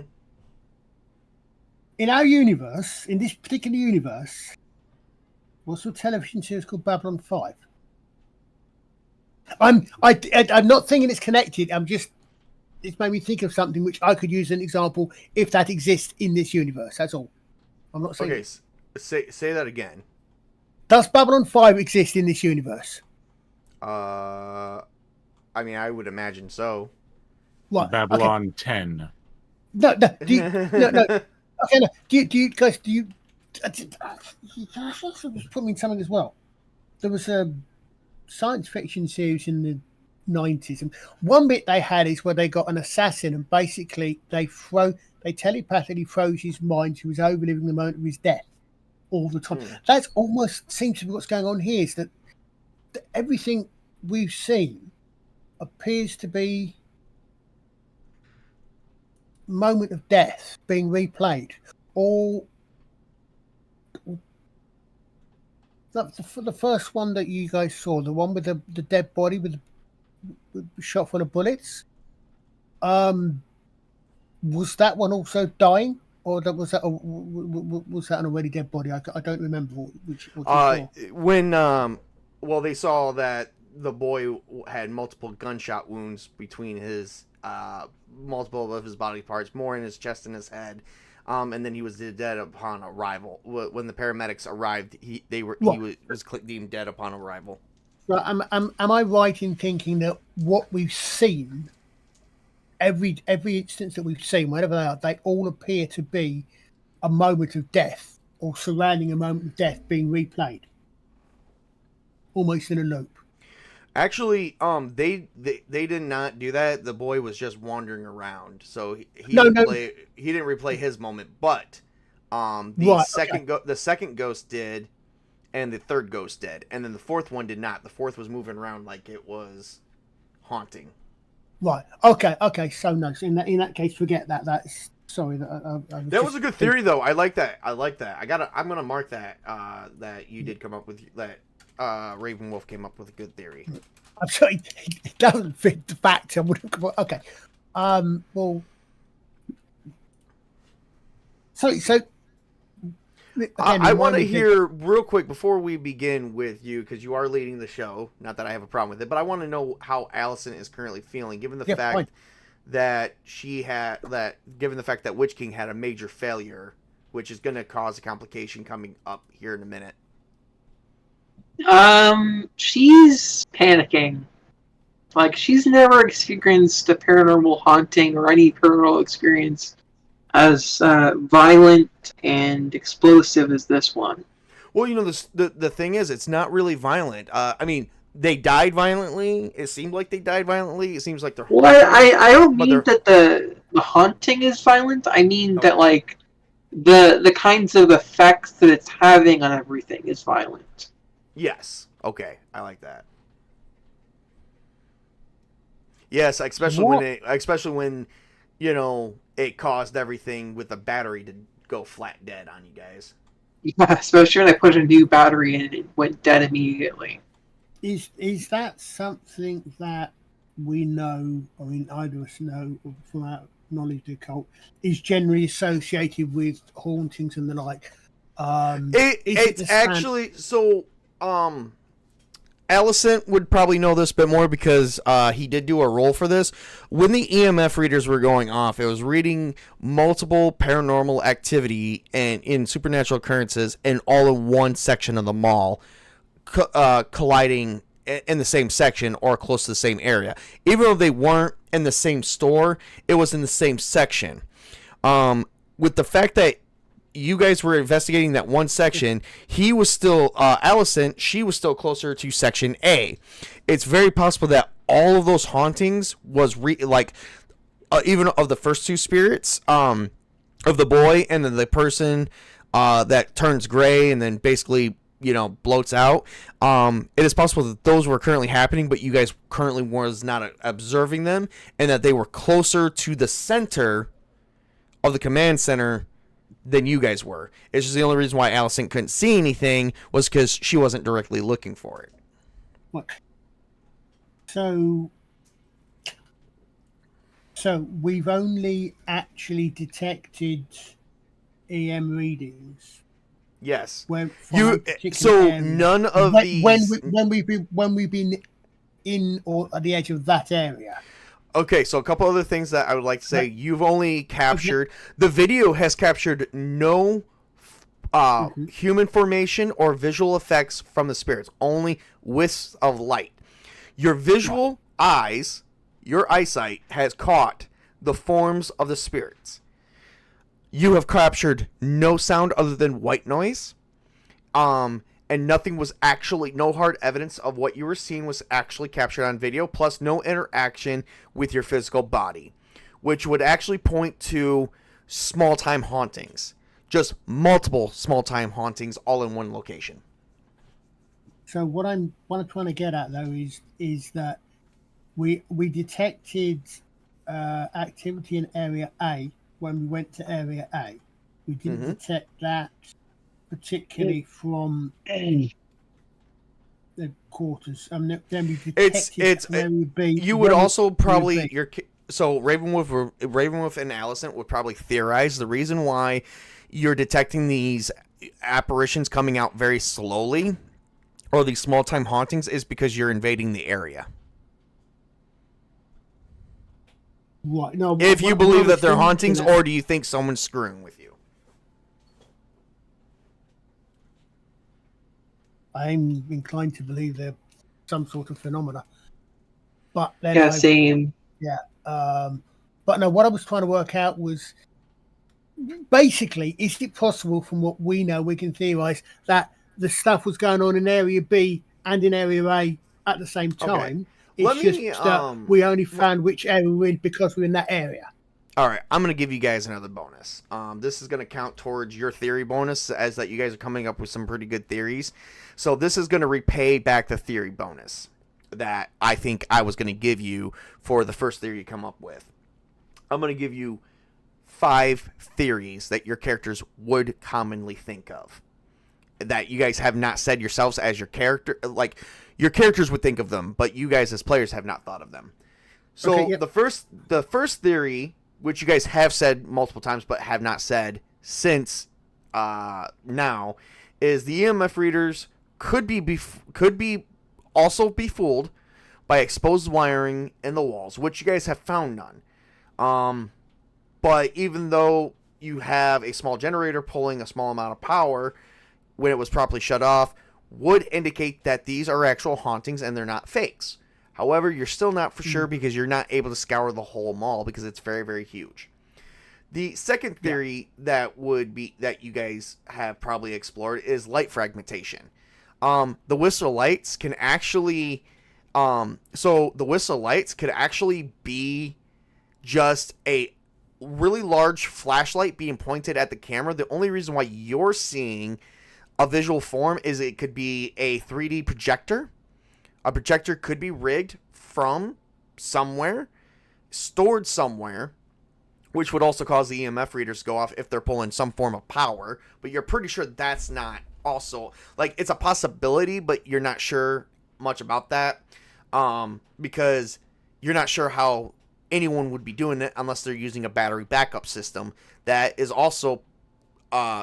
in our universe, in this particular universe, what's the television series called Babylon 5? I'm not thinking it's connected. It's made me think of something which I could use as an example if that exists in this universe. That's all. I'm not saying. Okay, say that again. Does Babylon 5 exist in this universe? I mean, I would imagine so. What? Babylon 10. No. No. Okay, no. Do you guys? Put me in something as well. There was a science fiction series in the 90s, and one bit they had is where they got an assassin, and basically they telepathically froze his mind. He was overliving the moment of his death all the time. That's almost seems to be what's going on here. Is that everything we've seen appears to be moment of death being replayed. All for the first one that you guys saw, the one with the dead body with the shot full of bullets. Was that one also dying, or was that an already dead body? I don't remember which you saw. When well, they saw that the boy had multiple gunshot wounds between his multiple of his body parts, more in his chest and his head. And then he was dead upon arrival. When the paramedics arrived, he was deemed dead upon arrival. Right, am I right in thinking that what we've seen, every instance that we've seen, whatever they are, they all appear to be a moment of death or surrounding a moment of death being replayed, almost in a loop? Actually, they did not do that. The boy was just wandering around, so he didn't replay his moment. But the second ghost did, and the third ghost did, and then the fourth one did not. The fourth was moving around like it was haunting. Right. Okay. So no. So in that case, forget that. That's sorry. That was a good theory, though. I like that. I'm gonna mark that. That you did come up with that. Raven Wolf came up with a good theory. I'm sorry, it doesn't fit the facts. I wouldn't. Okay. Well. So. Again, I want to hear real quick before we begin with you, because you are leading the show. Not that I have a problem with it, but I want to know how Allison is currently feeling, given the fact that given the fact that Witch King had a major failure, which is going to cause a complication coming up here in a minute. She's panicking. Like, she's never experienced a paranormal haunting or any paranormal experience as violent and explosive as this one. Well, the thing is, it's not really violent. I mean, they died violently. It seemed like they died violently. It seems like they're... Well, I don't mean that the haunting is violent. I mean that, like, the kinds of effects that it's having on everything is violent. Yes. Okay. I like that. Yes, especially when it caused everything with the battery to go flat dead on you guys. Yeah, especially when I put a new battery in and it went dead immediately. Is that something that we know, I mean, either of us know from our knowledge of the occult, is generally associated with hauntings and the like? It's actually so. Allison would probably know this a bit more because he did do a roll for this. When the EMF readers were going off, it was reading multiple paranormal activity and in supernatural occurrences and all in one section of the mall, colliding in the same section or close to the same area. Even though they weren't in the same store, it was in the same section. With the fact that you guys were investigating that one section, he was still, Allison, she was still closer to section A. It's very possible that all of those hauntings was even of the first two spirits, of the boy and then the person that turns gray and then basically, bloats out. It is possible that those were currently happening, but you guys currently was not observing them, and that they were closer to the center of the command center than you guys were. It's just the only reason why Allison couldn't see anything was because she wasn't directly looking for it. Look. So we've only actually detected EM readings. Yes. When from a You particular so area. none of when, these. when we've been in or at the edge of that area. Okay, so a couple other things that I would like to say. Right. You've only captured the video has captured no human formation or visual effects from the spirits, only wisps of light. Your visual eyes, your eyesight has caught the forms of the spirits. You have captured no sound other than white noise. And nothing was actually, no hard evidence of what you were seeing was actually captured on video, plus no interaction with your physical body, which would actually point to small-time hauntings. Just multiple small-time hauntings all in one location. So what I'm trying to get at though is that we detected activity in area A when we went to area A. We didn't detect that particularly from the quarters. Then we detected area B. You would also probably so Ravenwolf and Allison would probably theorize the reason why you're detecting these apparitions coming out very slowly, or these small time hauntings, is because you're invading the area. Right. No, if you believe that they're hauntings, or do you think someone's screwing with you? I'm inclined to believe they're some sort of phenomena. But then Yeah, same. Yeah. But no, what I was trying to work out was basically, is it possible from what we know, we can theorize that the stuff was going on in area B and in area A at the same time? Okay. It's that we only found which area we're in because we're in that area. All right, I'm going to give you guys another bonus. This is going to count towards your theory bonus, as that you guys are coming up with some pretty good theories. So this is going to repay back the theory bonus that I think I was going to give you for the first theory you come up with. I'm going to give you 5 theories that your characters would commonly think of, that you guys have not said yourselves as your character. Like, your characters would think of them, but you guys as players have not thought of them. So Okay, yep. the first theory, which you guys have said multiple times but have not said since now, is the EMF readers could be also be fooled by exposed wiring in the walls, which you guys have found none. But even though you have a small generator pulling a small amount of power when it was properly shut off, would indicate that these are actual hauntings and they're not fakes. However, you're still not for sure because you're not able to scour the whole mall because it's very, very huge. The second theory that you guys have probably explored is light fragmentation. The whistle lights can actually be just a really large flashlight being pointed at the camera. The only reason why you're seeing a visual form is it could be a 3D projector. A projector could be rigged from somewhere, stored somewhere, which would also cause the EMF readers to go off if they're pulling some form of power. But you're pretty sure that's not also, like, it's a possibility, but you're not sure much about that, because you're not sure how anyone would be doing it unless they're using a battery backup system that is also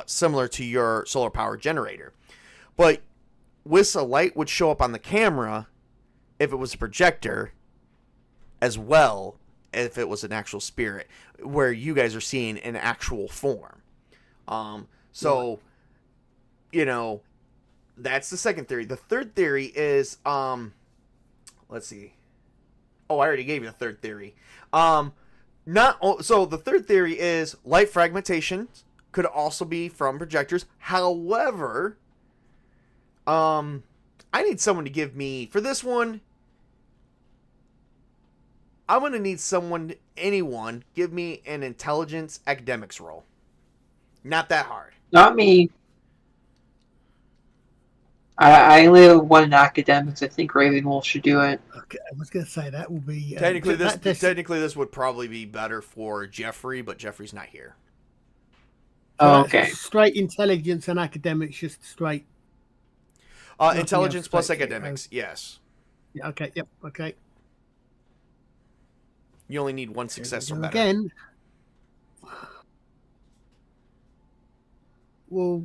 similar to your solar power generator. But wisps of light would show up on the camera if it was a projector, as well if it was an actual spirit, where you guys are seeing an actual form. So, you know, that's the second theory. The third theory is, let's see. Oh, I already gave you the third theory. So the third theory is light fragmentation could also be from projectors. However, I need someone to give me, for this one, I'm going to need anyone, give me an intelligence academics roll. Not that hard. Not me. I only have 1 in academics. I think Ravenwolf should do it. Okay, I was going to say that will be Technically, this would probably be better for Jeffrey, but Jeffrey's not here. Oh, okay. Straight intelligence and academics, just straight. Intelligence plus academics, yes. Yeah, okay, yep, okay. You only need 1 success or better. Again. well,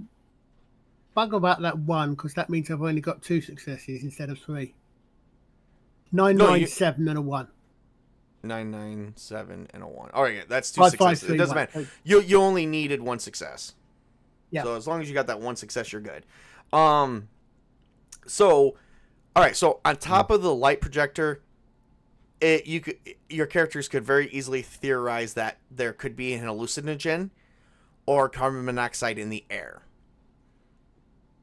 bug about that one because that means I've only got 2 successes instead of 3. 997 and a 1. 997 and a 1. All right, that's 2 5, successes. 5, 3, It doesn't 1. matter. You only needed 1 success. Yeah. So as long as you got that 1 success, you're good. So, all right. So on top of the light projector, your characters could very easily theorize that there could be an hallucinogen or carbon monoxide in the air.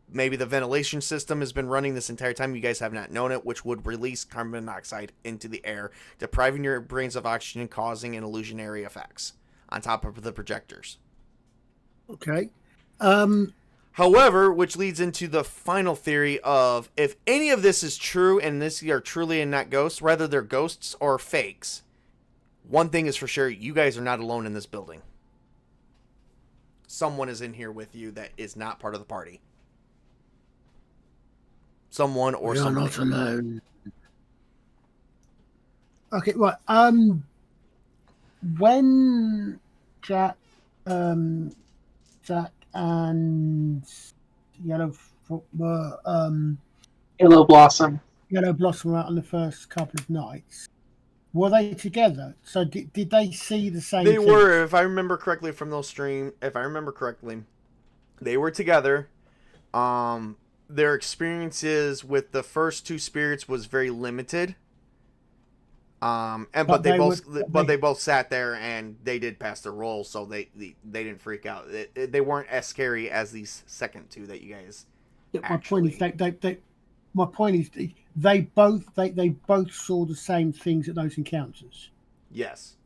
Maybe the ventilation system has been running this entire time. You guys have not known it, which would release carbon monoxide into the air, depriving your brains of oxygen and causing an illusionary effects on top of the projectors. Okay. However, which leads into the final theory of if any of this is true and this are truly and not ghosts, whether they're ghosts or fakes, one thing is for sure, you guys are not alone in this building. Someone is in here with you that is not part of the party. Someone or something. You're not alone. Okay, right. When Jack and Yellow were Yellow Blossom. Yellow Blossom were out on the first couple of nights, were they together? So did they see the same They thing? were, if I remember correctly from those streams, they were together. Their experiences with the first 2 spirits was very limited. But they both sat there and they did pass their roll, so they didn't freak out. They weren't as scary as these second 2 that you guys. My point is they both saw the same things at those encounters. Yes.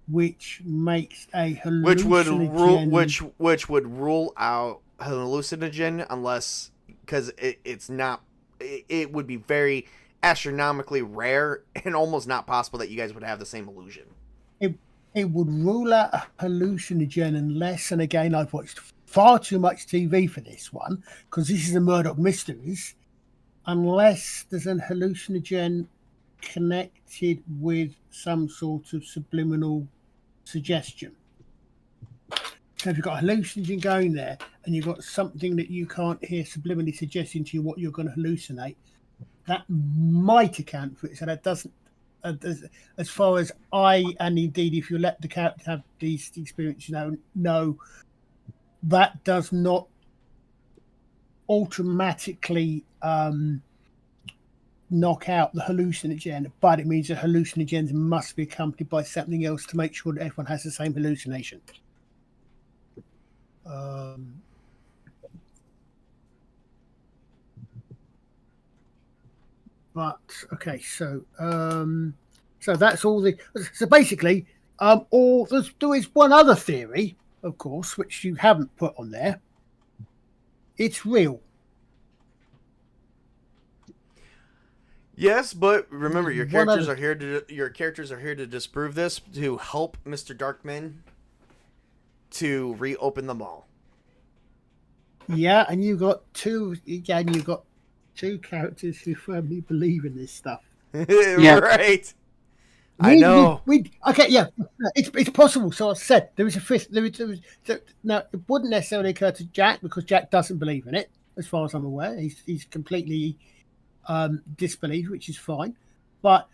Which makes a hallucinogen. Which would rule out hallucinogen unless because it's not. It would be very astronomically rare and almost not possible that you guys would have the same illusion. It would rule out a hallucinogen unless, and again, I've watched far too much TV for this one because this is a Murdoch Mysteries. Unless there's an hallucinogen connected with some sort of subliminal suggestion. So if you've got a hallucinogen going there and you've got something that you can't hear subliminally suggesting to you what you're going to hallucinate, that might account for it. So that doesn't, as far as and indeed if you let the character have these experiences, no, that does not automatically knock out the hallucinogen, but it means that hallucinogens must be accompanied by something else to make sure that everyone has the same hallucination. But okay, so that's all the. So basically, or there is one other theory, of course, which you haven't put on there. It's real. Yes, but remember, your characters are here to disprove this, to help Mr. Darkman to reopen the mall. Yeah, and you got two characters who firmly believe in this stuff. Yeah. Right. I know. Okay, yeah, it's possible. So I said there is a fifth. Now it wouldn't necessarily occur to Jack because Jack doesn't believe in it, as far as I'm aware. He's completely disbelieved, which is fine. But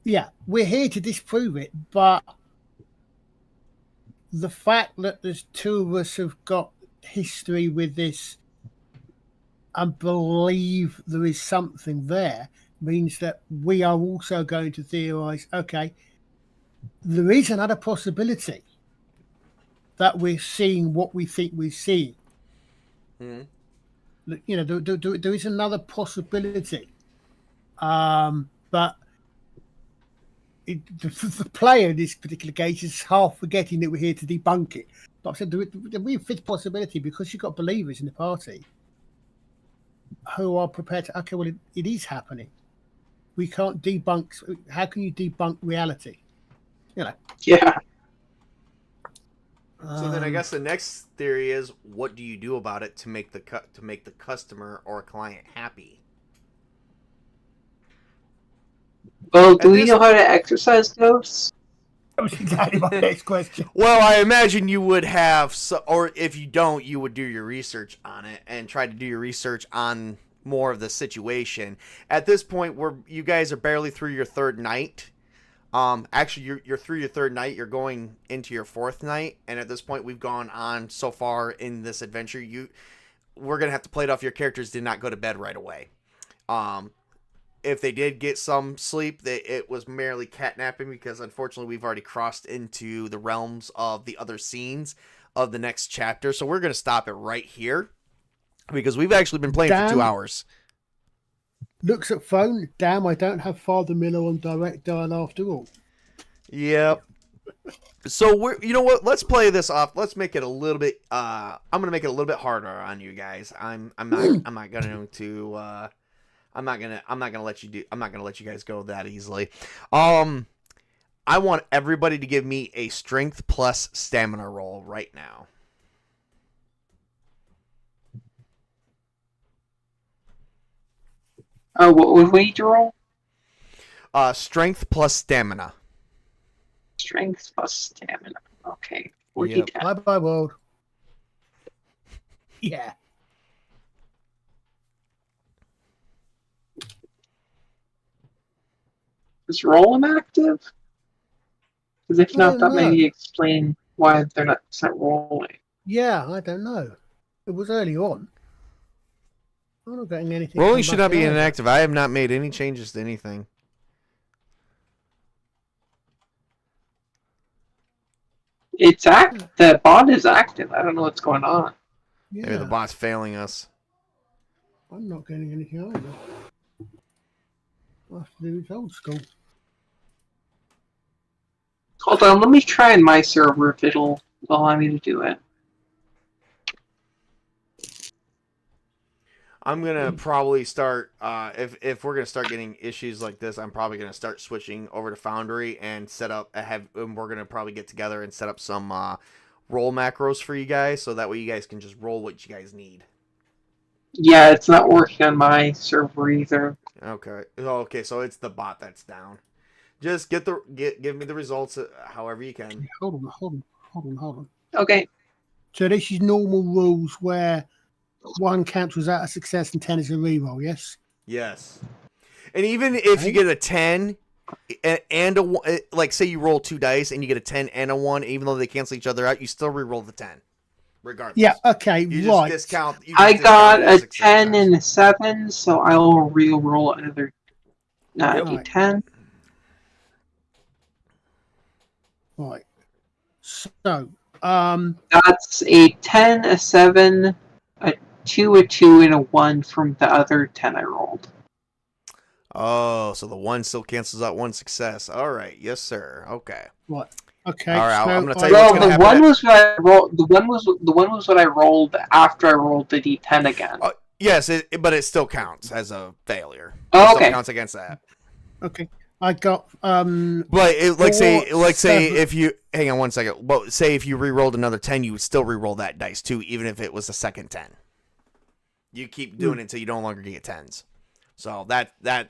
yeah, we're here to disprove it. But the fact that there's 2 of us have got history with this and believe there is something there means that we are also going to theorize, okay, there is another possibility that we're seeing what we think we're seeing. Mm-hmm. You know, there is another possibility. But the player in this particular case is half forgetting that we're here to debunk it. But I said there be a fifth possibility because you've got believers in the party who are prepared to, okay, well, it is happening. We can't debunk. How can you debunk reality? You know. Yeah. So then I guess the next theory is, what do you do about it to make the customer or client happy? Well, do we know how to exercise ghosts? That was exactly my next question. Well, I imagine you would have, or if you don't, you would do your research on it and try to do your research on more of the situation. At this point, you guys are barely through your third night. Actually, you're through your third night. You're going into your fourth night, and at this point, we've gone on so far in this adventure. We're gonna have to play it off. Your characters did not go to bed right away. If they did get some sleep, it was merely catnapping because unfortunately we've already crossed into the realms of the other scenes of the next chapter. So we're going to stop it right here because we've actually been playing for 2 hours. Looks at phone. Damn, I don't have Father Miller on direct dial after all. Yep. So you know what? Let's play this off. Let's make it a little bit. I'm going to make it a little bit harder on you guys. I'm not going to. I'm not gonna let you guys go that easily. I want everybody to give me a strength plus stamina roll right now. What would we need to roll? Strength plus stamina. Strength plus stamina. Okay. Yep. Bye, world. Yeah. Is Roll active? Because if not, that may explain why they're not rolling. Yeah, I don't know. It was early on. I'm not getting anything. Rolling should not be inactive. I have not made any changes to anything. It's the bot is active. I don't know what's going on. Yeah. Maybe the bot's failing us. I'm not getting anything either. I have to do it old school. Hold on, let me try in my server if it'll allow me to do it. I'm gonna probably start if we're gonna start getting issues like this, I'm probably gonna start switching over to Foundry and we're gonna probably get together and set up some roll macros for you guys, so that way you guys can just roll what you guys need. Yeah, it's not working on my server either. Okay, so it's the bot that's down. Just give me the results however you can. Hold on. Okay. So this is normal rules where 1 cancels out a success and 10 is a reroll, yes? Yes. And even if you get a 10 and a 1, like say you roll 2 dice and you get a 10 and a 1, even though they cancel each other out, you still reroll the 10. Regardless. Yeah, okay, you right. Just discount, I got a 10 and a 7, so I will re-roll another D10. Right. So, that's a 10, a 7, a 2, a 2, and a 1 from the other 10 I rolled. Oh, so the 1 still cancels out 1 success. All right, yes, sir. Okay. Right. Okay. All right, so I'm gonna tell you what's gonna happen. The one was what I rolled. The one was what I rolled after I rolled the D10 again. Yes, but it still counts as a failure. Oh, it okay. Still counts against that. Okay. I got But say if you hang on 1 second. Well, say if you re-rolled another 10, you would still re-roll that dice too, even if it was the second 10. You keep doing it until you no longer get 10s. So that's the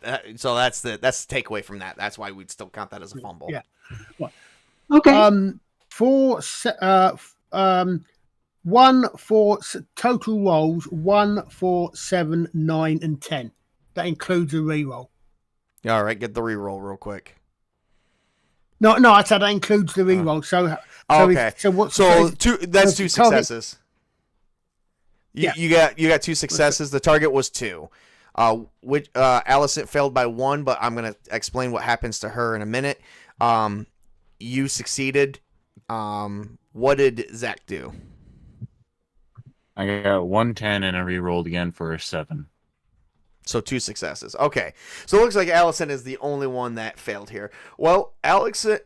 takeaway from that. That's why we'd still count that as a fumble. Yeah. Right. Okay. 1 for total rolls, 1, 4, 7, 9, and 10. That includes a reroll. All right, get the reroll real quick. No, I said that includes the reroll. Okay. That's 2 target? successes. You got 2 successes. The target was 2. Which Allison failed by 1, but I'm gonna explain what happens to her in a minute. You succeeded. What did Zach do? I got 110 and I re-rolled again for a 7. So 2 successes. Okay. So it looks like Allison is the only one that failed here. Well, Allison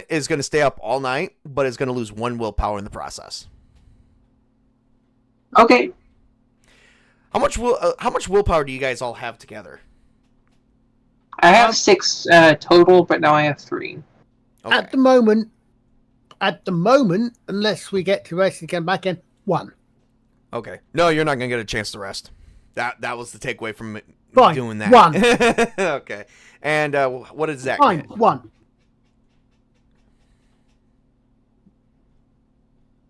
is going to stay up all night, but is going to lose 1 willpower in the process. Okay. How much willpower do you guys all have together? I have 6 total, but now I have 3. Okay. At the moment, unless we get to rest and get back in, 1. Okay. No, you're not going to get a chance to rest. That was the takeaway from Fine. doing that. 1. Okay. And what did Zach Fine. get? 1.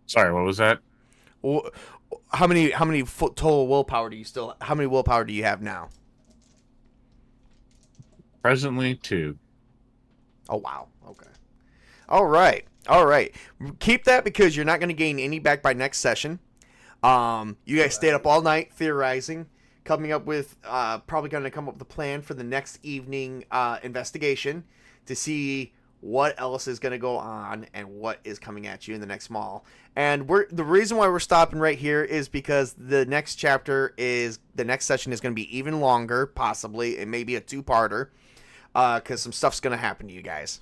Sorry, what was that? Wh- How many total willpower do you still? How many willpower do you have now? Presently 2. Oh wow. Okay. All right. All right. Keep that because you're not going to gain any back by next session. You guys stayed up all night theorizing, coming up with probably going to come up with a plan for the next evening investigation to see what else is going to go on and what is coming at you in the next mall. And the reason why we're stopping right here is because the next session is going to be even longer, possibly. It may be a 2-parter because some stuff's going to happen to you guys.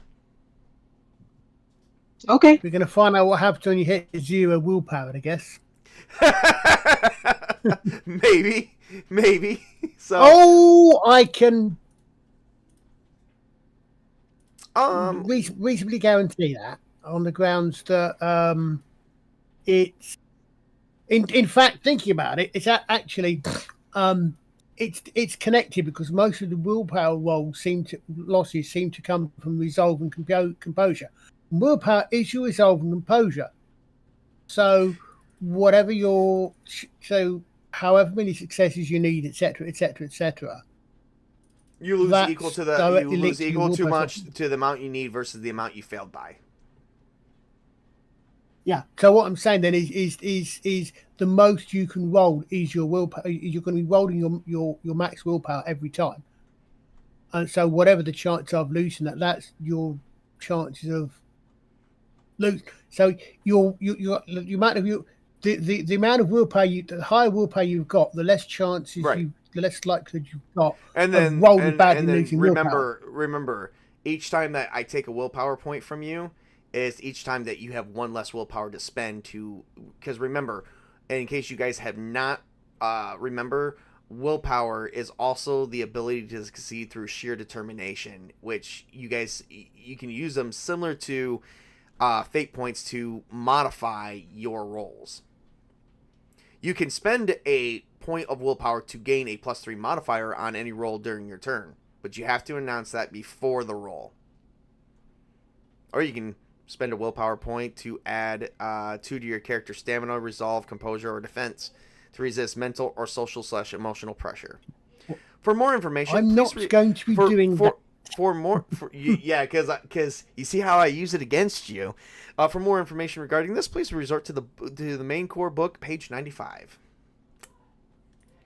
Okay. We're going to find out what happens when you hit 0 willpower, I guess. maybe. So. Oh, I can Um, reasonably guarantee that on the grounds that it's in fact, thinking about it, it's actually it's connected because most of the willpower losses seem to come from resolve and composure. And willpower is your resolve and composure. So whatever however many successes you need, etc., you lose that's equal to directly linked to your too willpower. much to the amount you need versus the amount you failed by. Yeah. So what I'm saying then is the most you can roll is your willpower. You're going to be rolling your max willpower every time, and so whatever the chance of losing that's your chances of lose. So your amount of the amount of willpower the higher willpower you've got, the less chances Right. the less likelihood you've got And then of rolling badly and then losing willpower. remember, each time that I take a willpower point from you is each time that you have one less willpower to spend because remember, in case you guys have not remember, willpower is also the ability to succeed through sheer determination, which you can use them similar to fate points to modify your rolls. You can spend a point of willpower to gain a +3 modifier on any roll during your turn, but you have to announce that before the roll. Or you can spend a willpower point to add 2 to your character's stamina, resolve, composure, or defense to resist mental or social/emotional pressure. For more information, I'm not going to be doing that. Because you see how I use it against you. For more information regarding this, please resort to the main core book, page 95.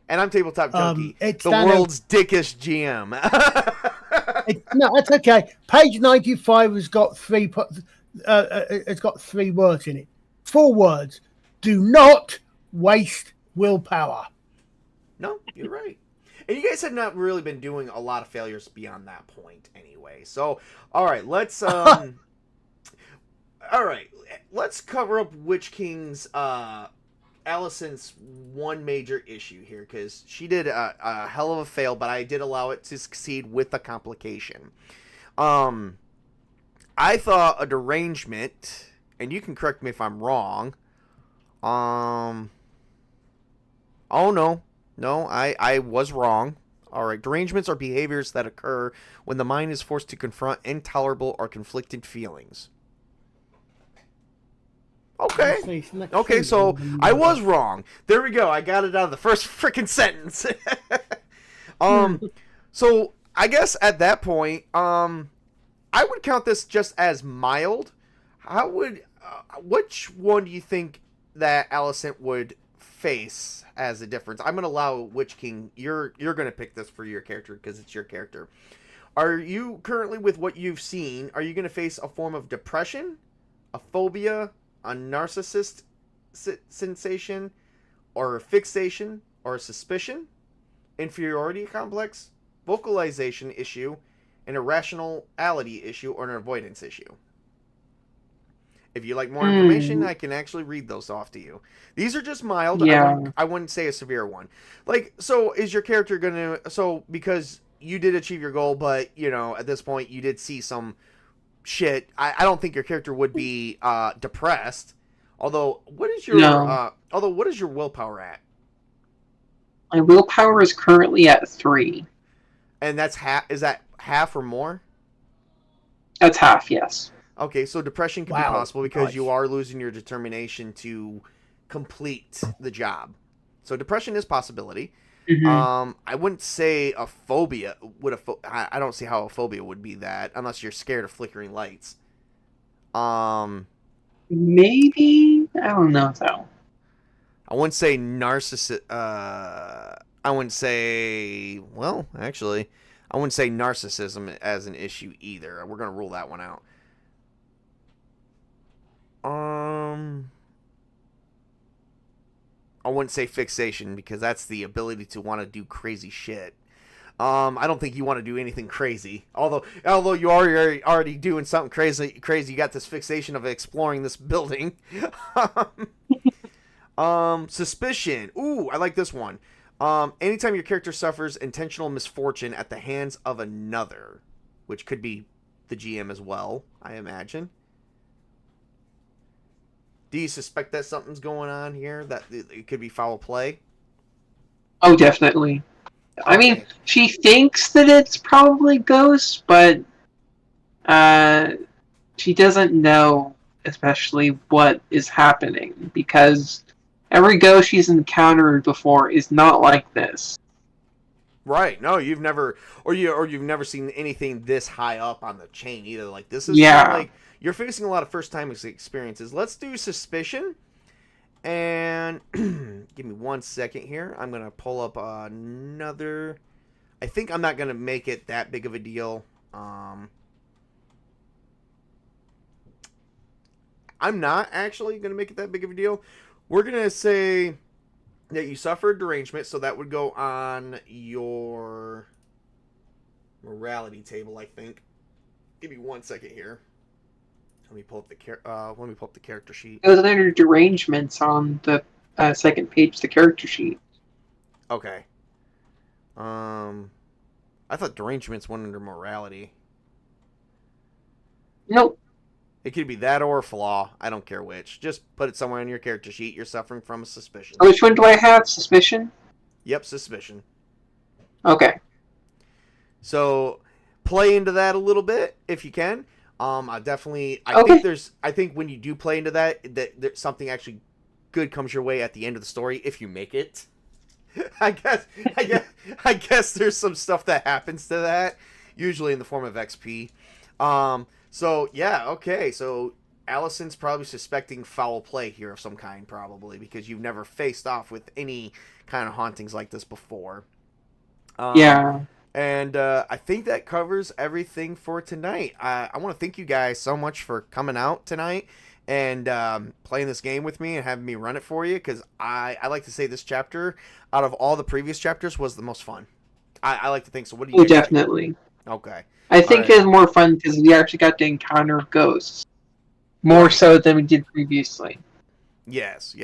And I'm Tabletop Junkie, the world's dickish GM. No, that's okay. Page 95 has got 3 words in it. 4 words. Do not waste willpower. No, you're right. And you guys have not really been doing a lot of failures beyond that point anyway. So, all right, let's cover up Witch King's Allison's one major issue here, because she did a hell of a fail, but I did allow it to succeed with a complication. I thought a derangement, and you can correct me if I'm wrong. Oh no, I was wrong. All right, derangements are behaviors that occur when the mind is forced to confront intolerable or conflicted feelings. Okay, so I was wrong. There we go. I got it out of the first freaking sentence. So I guess at that point, I would count this just as mild. Which one do you think that Allison would face as a difference? I'm going to allow Witch King. You're going to pick this for your character because it's your character. Are you currently, with what you've seen, are you going to face a form of depression, a phobia, a narcissist sensation, or a fixation, or a suspicion, inferiority complex, vocalization issue, an irrationality issue, or an avoidance issue? If you like more information, I can actually read those off to you. These are just mild. Yeah. I wouldn't say a severe one. Like, so is your character going to... So, because you did achieve your goal, but, you know, at this point, you did see some shit. I don't think your character would be depressed. Although, what is your... No. What is your willpower at? My willpower is currently at 3. And that's half... Is that half or more? That's half, yes. Okay, so depression can be Wow, possible because nice. you are losing your determination to complete the job. So depression is possibility. Hmm. I wouldn't say a phobia would I don't see how a phobia would be that unless you're scared of flickering lights. Um, Maybe, I don't know though. I wouldn't say narcissist. I wouldn't say. Well, actually, I wouldn't say narcissism as an issue either. We're gonna rule that one out. Um, I wouldn't say fixation because that's the ability to want to do crazy shit. I don't think you want to do anything crazy. Although you are already doing something crazy. You got this fixation of exploring this building. Suspicion. Ooh, I like this one. Anytime your character suffers intentional misfortune at the hands of another, which could be the GM as well, I imagine. Do you suspect that something's going on here? That it could be foul play? Oh, definitely. I mean, Okay. she thinks that it's probably ghosts, but she doesn't know especially what is happening because every ghost she's encountered before is not like this. Right. No, you've never you've never seen anything this high up on the chain either. Like this is kind of Yeah. like you're facing a lot of first time experiences. Let's do suspicion. And give me 1 second here. I'm going to pull up another. I think I'm not going to make it that big of a deal. I'm not actually going to make it that big of a deal. We're going to say that you suffered derangement, so that would go on your morality table, I think. Give me 1 second here. Let me pull up the character sheet. It was under derangements on the second page of the character sheet. Okay. I thought derangements went under morality. Nope. It could be that or a flaw. I don't care which. Just put it somewhere on your character sheet. You're suffering from a suspicion. Which one do I have? Suspicion? Yep, suspicion. Okay. So play into that a little bit if you can. I Okay. think when you do play into that something actually good comes your way at the end of the story if you make it. I guess there's some stuff that happens to that, usually in the form of XP. So yeah, okay. So Allison's probably suspecting foul play here of some kind, probably because you've never faced off with any kind of hauntings like this before. Yeah. And I think that covers everything for tonight. I want to thank you guys so much for coming out tonight and playing this game with me and having me run it for you, because I like to say this chapter, out of all the previous chapters, was the most fun. I like to think so. What do you Oh, guys think? definitely. Okay. I think Alright. it was more fun because we actually got to encounter ghosts. More Right. so than we did previously. Yes.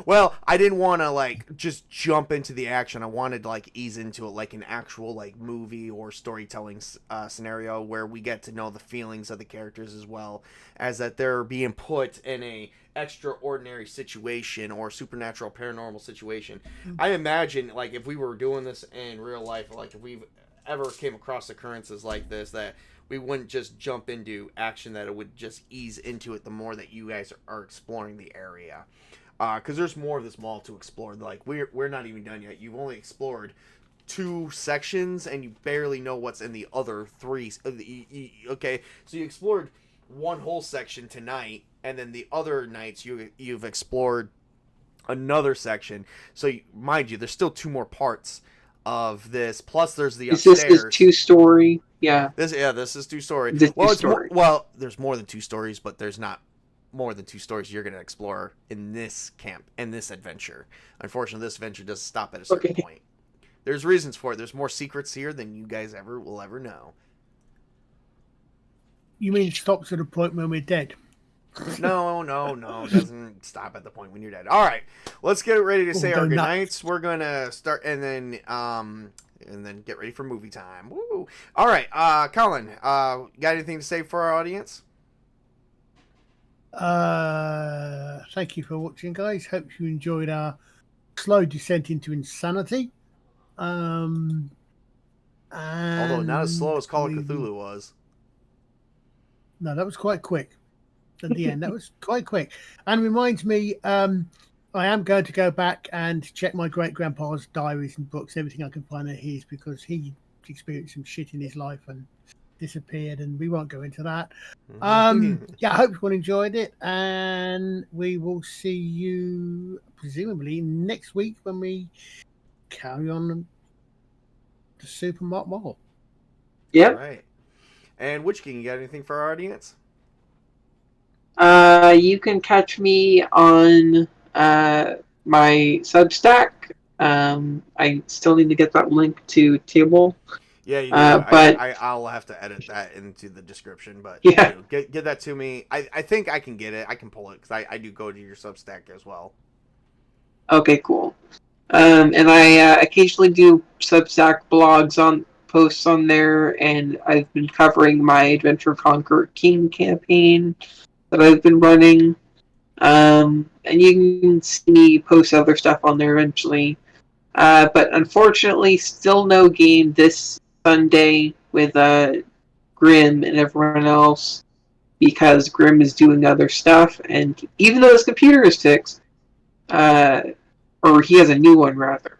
Well, I didn't want to like just jump into the action. I wanted to like ease into it like an actual like movie or storytelling scenario where we get to know the feelings of the characters as well as that they're being put in a extraordinary situation or supernatural paranormal situation. I imagine like if we were doing this in real life, like if we've ever came across occurrences like this, that we wouldn't just jump into action, that it would just ease into it the more that you guys are exploring the area. Because there's more of this mall to explore. Like we're not even done yet. You've only explored 2 sections, and you barely know what's in the other 3. Okay, so you explored one whole section tonight, and then the other nights you've explored another section. So mind you, there's still 2 more parts of this. Plus, there's the This is upstairs. 2-story. Yeah. This is 2-story. This Well, two-story. there's more than 2 stories, but there's not more than 2 stories you're going to explore in this camp, in this adventure. Unfortunately, this adventure doesn't stop at a certain Okay. point. There's reasons for it. There's more secrets here than you guys will ever know. You mean it stops at a point when we're dead? No. It doesn't stop at the point when you're dead. All right, let's get ready to say our go nuts. goodnights. We're gonna start and then get ready for movie time. Woo! All right, Colin, got anything to say for our audience? Thank you for watching, guys. Hope you enjoyed our slow descent into insanity. Although not as slow as Call of we- Cthulhu was. No, that was quite quick. at the end. That was quite quick, and reminds me, I am going to go back and check my great grandpa's diaries and books, everything I can find of his, because he experienced some shit in his life and disappeared, and we won't go into that. Yeah, I hope everyone enjoyed it, and we will see you presumably next week when we carry on the Super Mart model. Yep. All right. And Witch King, you got anything for our audience? You can catch me on my Substack. I still need to get that link to Table. Yeah, you do. But I'll have to edit that into the description, but Yeah. get that to me. I think I can get it. I can pull it because I do go to your Substack as well. Okay, cool. And I occasionally do Substack blogs on posts on there, and I've been covering my Adventure Conquer King campaign that I've been running. And you can see me post other stuff on there eventually. But unfortunately, still no game this Sunday with Grim and everyone else, because Grim is doing other stuff, and even though his computer is fixed, or he has a new one rather,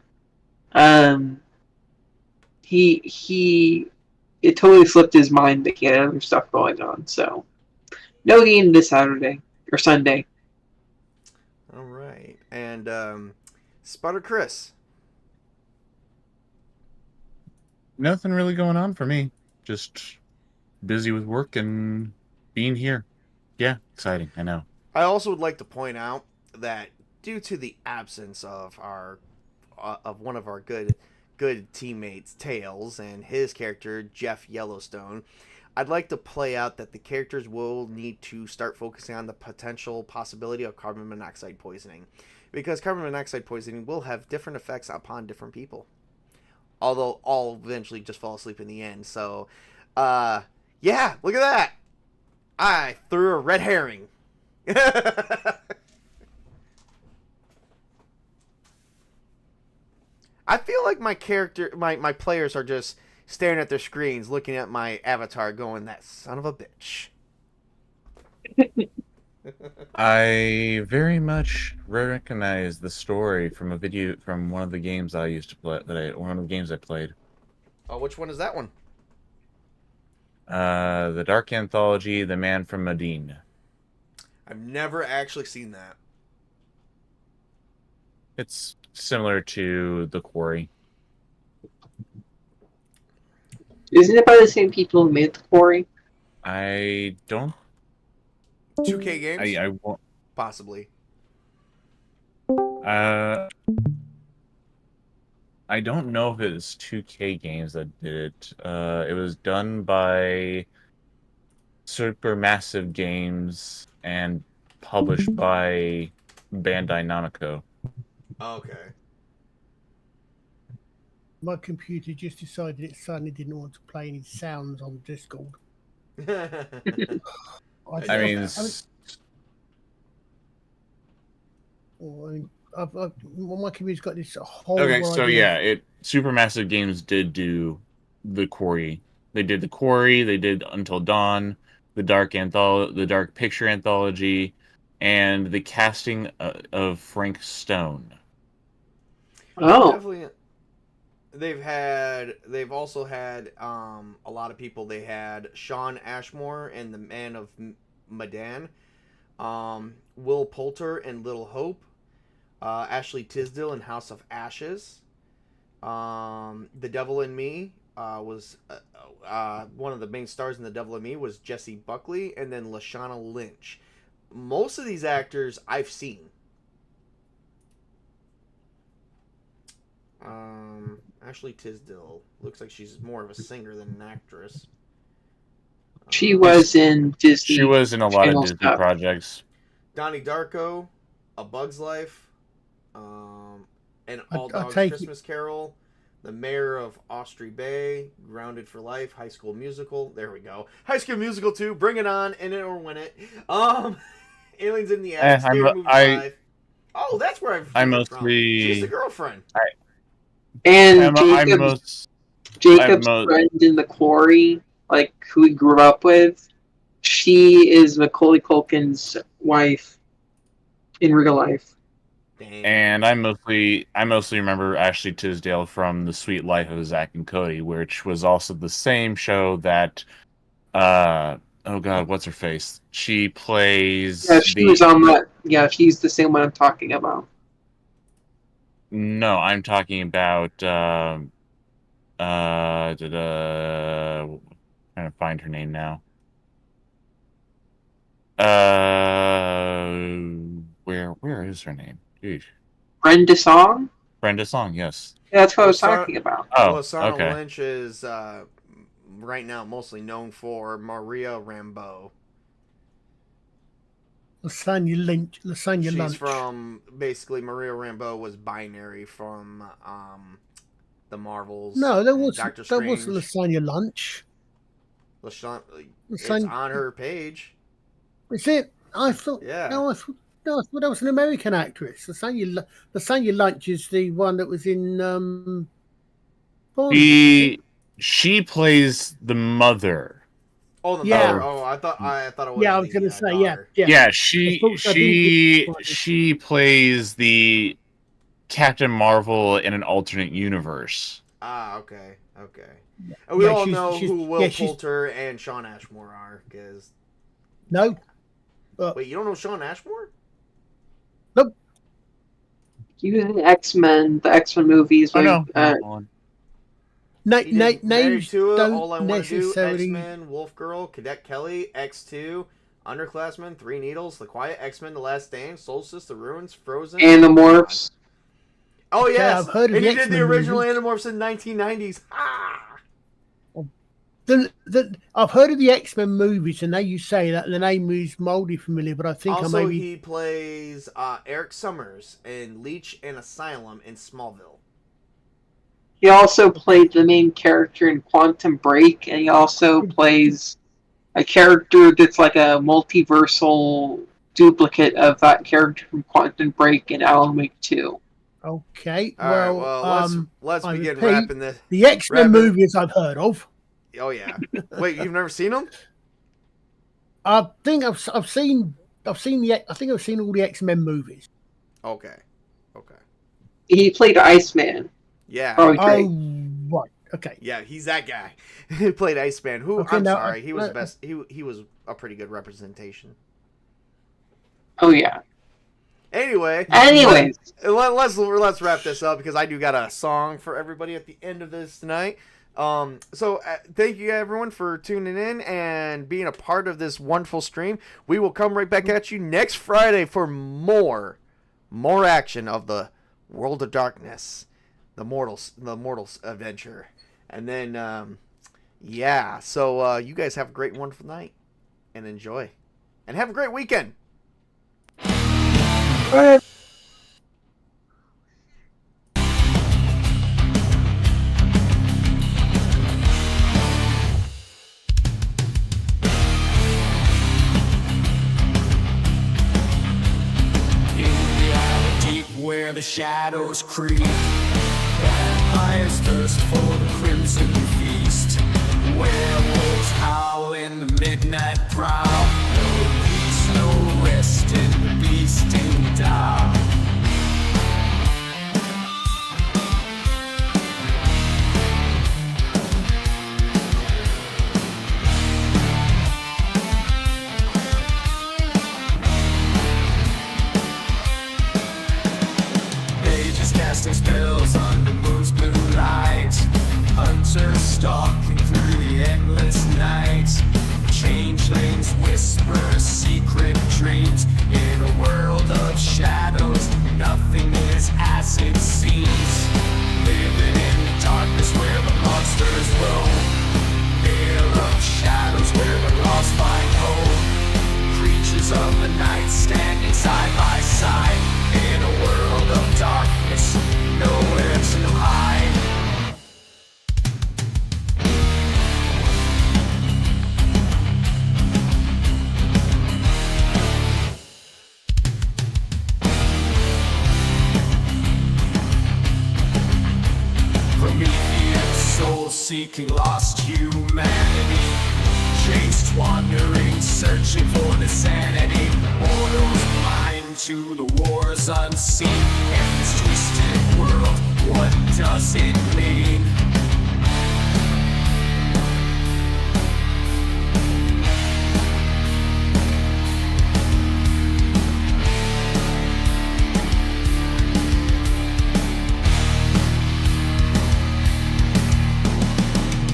it totally slipped his mind that he had other stuff going on. So no game this Saturday or Sunday. All right, and Sputter Chris. Nothing really going on for me. Just busy with work and being here. Yeah, exciting. I know. I also would like to point out that due to the absence of our of one of our good teammates, Tails, and his character Jeff Yellowstone, I'd like to play out that the characters will need to start focusing on the potential possibility of carbon monoxide poisoning, because carbon monoxide poisoning will have different effects upon different people. Although all eventually just fall asleep in the end. So, yeah, look at that. I threw a red herring. I feel like my players are just staring at their screens, looking at my avatar going, that son of a bitch. I very much recognize the story from a video from one of the games I used to play. One of the games I played. Oh, which one is that one? The Dark Anthology, The Man from Medine. I've never actually seen that. It's similar to The Quarry. Isn't it by the same people who made The Quarry? I don't. 2K games? I won't. Possibly. I don't know if it's 2K games that did it. It was done by Supermassive Games and published by Bandai Namco. Okay. My computer just decided it suddenly didn't want to play any sounds on Discord. I mean, my computer's got this whole. okay, so yeah, Supermassive Games did do The Quarry. They did The Quarry. They did Until Dawn, the Dark Picture Anthology, and the casting of Frank Stone. Oh, Definitely. They've also had a lot of people. They had Sean Ashmore and the Man of Medan, Will Poulter and Little Hope, Ashley Tisdale in House of Ashes. The Devil in Me was one of the main stars in The Devil in Me was Jesse Buckley, and then Lashana Lynch. Most of these actors I've seen. Ashley Tisdale looks like she's more of a singer than an actress. she was in Disney. She was in a lot of Channel Disney stuff. projects. Donnie Darko, A Bug's Life, and All I'll Dogs take Christmas Carol, The Mayor of Ostry Bay, Grounded for Life, High School Musical. There we go. High School Musical 2, Bring It On, In It or Win It. Aliens in the Attic, Scary Movie 5. Oh, that's where I've seen her from. She's the girlfriend. And Jacob's friend in The Quarry, like who he grew up with, She is Macaulay Culkin's wife in real life. Dang. And I mostly remember Ashley Tisdale from The Sweet Life of Zack and Cody, which was also the same show that oh god, what's her face? She plays Yeah, she was on that. Yeah, she's the same one I'm talking about. No, I'm talking about trying to find her name now. Where is her name? Jeez. Brenda Song? Brenda Song, yes. Yeah, that's what I was Lasana- talking about. Oh, Lasana okay. Lynch is right now mostly known for Maria Rambeau. Lasagna Lynch. Lasagna She's Lunch. from basically Maria Rambeau was binary from the Marvels. No, there and was Doctor there was Strange. Lasagna Lunch. It's Lasagna- on her page. Is it? I thought. Yeah. No, I thought that was an American actress. Lasagna Lunch is the one that was in. Bond. She plays the mother. Oh, the Yeah. mother. Oh, I thought it was. Yeah, I was going to say, yeah. Yeah, I thought- she plays the Captain Marvel in an alternate universe. Ah, okay. And we Yeah, all she's- know she's- who Will yeah, she's- Poulter and Sean Ashmore are. Because No. wait, you don't know Sean Ashmore? He was in the X-Men movies. Oh Like, no. He did Mary Names Tua, don't All I Want to Do, necessarily. X-Men, Wolf Girl, Cadet Kelly, X2, Underclassmen, Three Needles, The Quiet, X-Men, The Last Stand, Solstice, The Ruins, Frozen. Animorphs. Oh Okay, yes, I've heard of and the he did the X-Men original movies. Animorphs in 1990s. Ah! I've heard of the X-Men movies, and now you say that the name is mildly familiar, but I think Also, I maybe. he plays Eric Summers in Leech and Asylum in Smallville. He also played the main character in Quantum Break, and he also plays a character that's like a multiversal duplicate of that character from Quantum Break in Alan Wake 2. Okay, All right, well, let's I begin repeat, wrapping this. the X-Men Rabbit. movies I've heard of. Oh yeah. Wait, you've never seen them? I think I've seen all the X-Men movies. Okay. He played Iceman. Yeah. Probably great. Oh, right. Okay. Yeah, he's that guy who played Iceman. Who Okay, I'm now, sorry, he was the best. He was a pretty good representation. Oh yeah. Anyway, Anyways, let's wrap this up because I do got a song for everybody at the end of this tonight. So thank you everyone for tuning in and being a part of this wonderful stream. We will come right back at you next Friday for more action of the World of Darkness, the Mortals adventure, and then yeah. So you guys have a great, wonderful night and enjoy, and have a great weekend. Where the shadows creep, vampires thirst for the crimson feast. Werewolves howl in the midnight prowl. No peace, no rest in the beasting dark. Casting spells under moon's blue light. Hunters stalking through the endless night. Changelings whisper secret dreams. In a world of shadows, nothing is as it seems. Living in the darkness where the monsters roam. Veil of shadows where the lost find hope. Creatures of the night standing side by side. In a world of darkness, nowhere to hide. Prometheus, soul-seeking lost humanity. Chased wandering to the wars unseen. In this twisted world, what does it mean?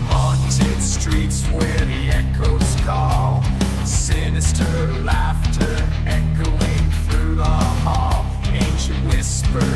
Haunted streets where the echoes call, sinister laughter echoing through the hall, ancient whispers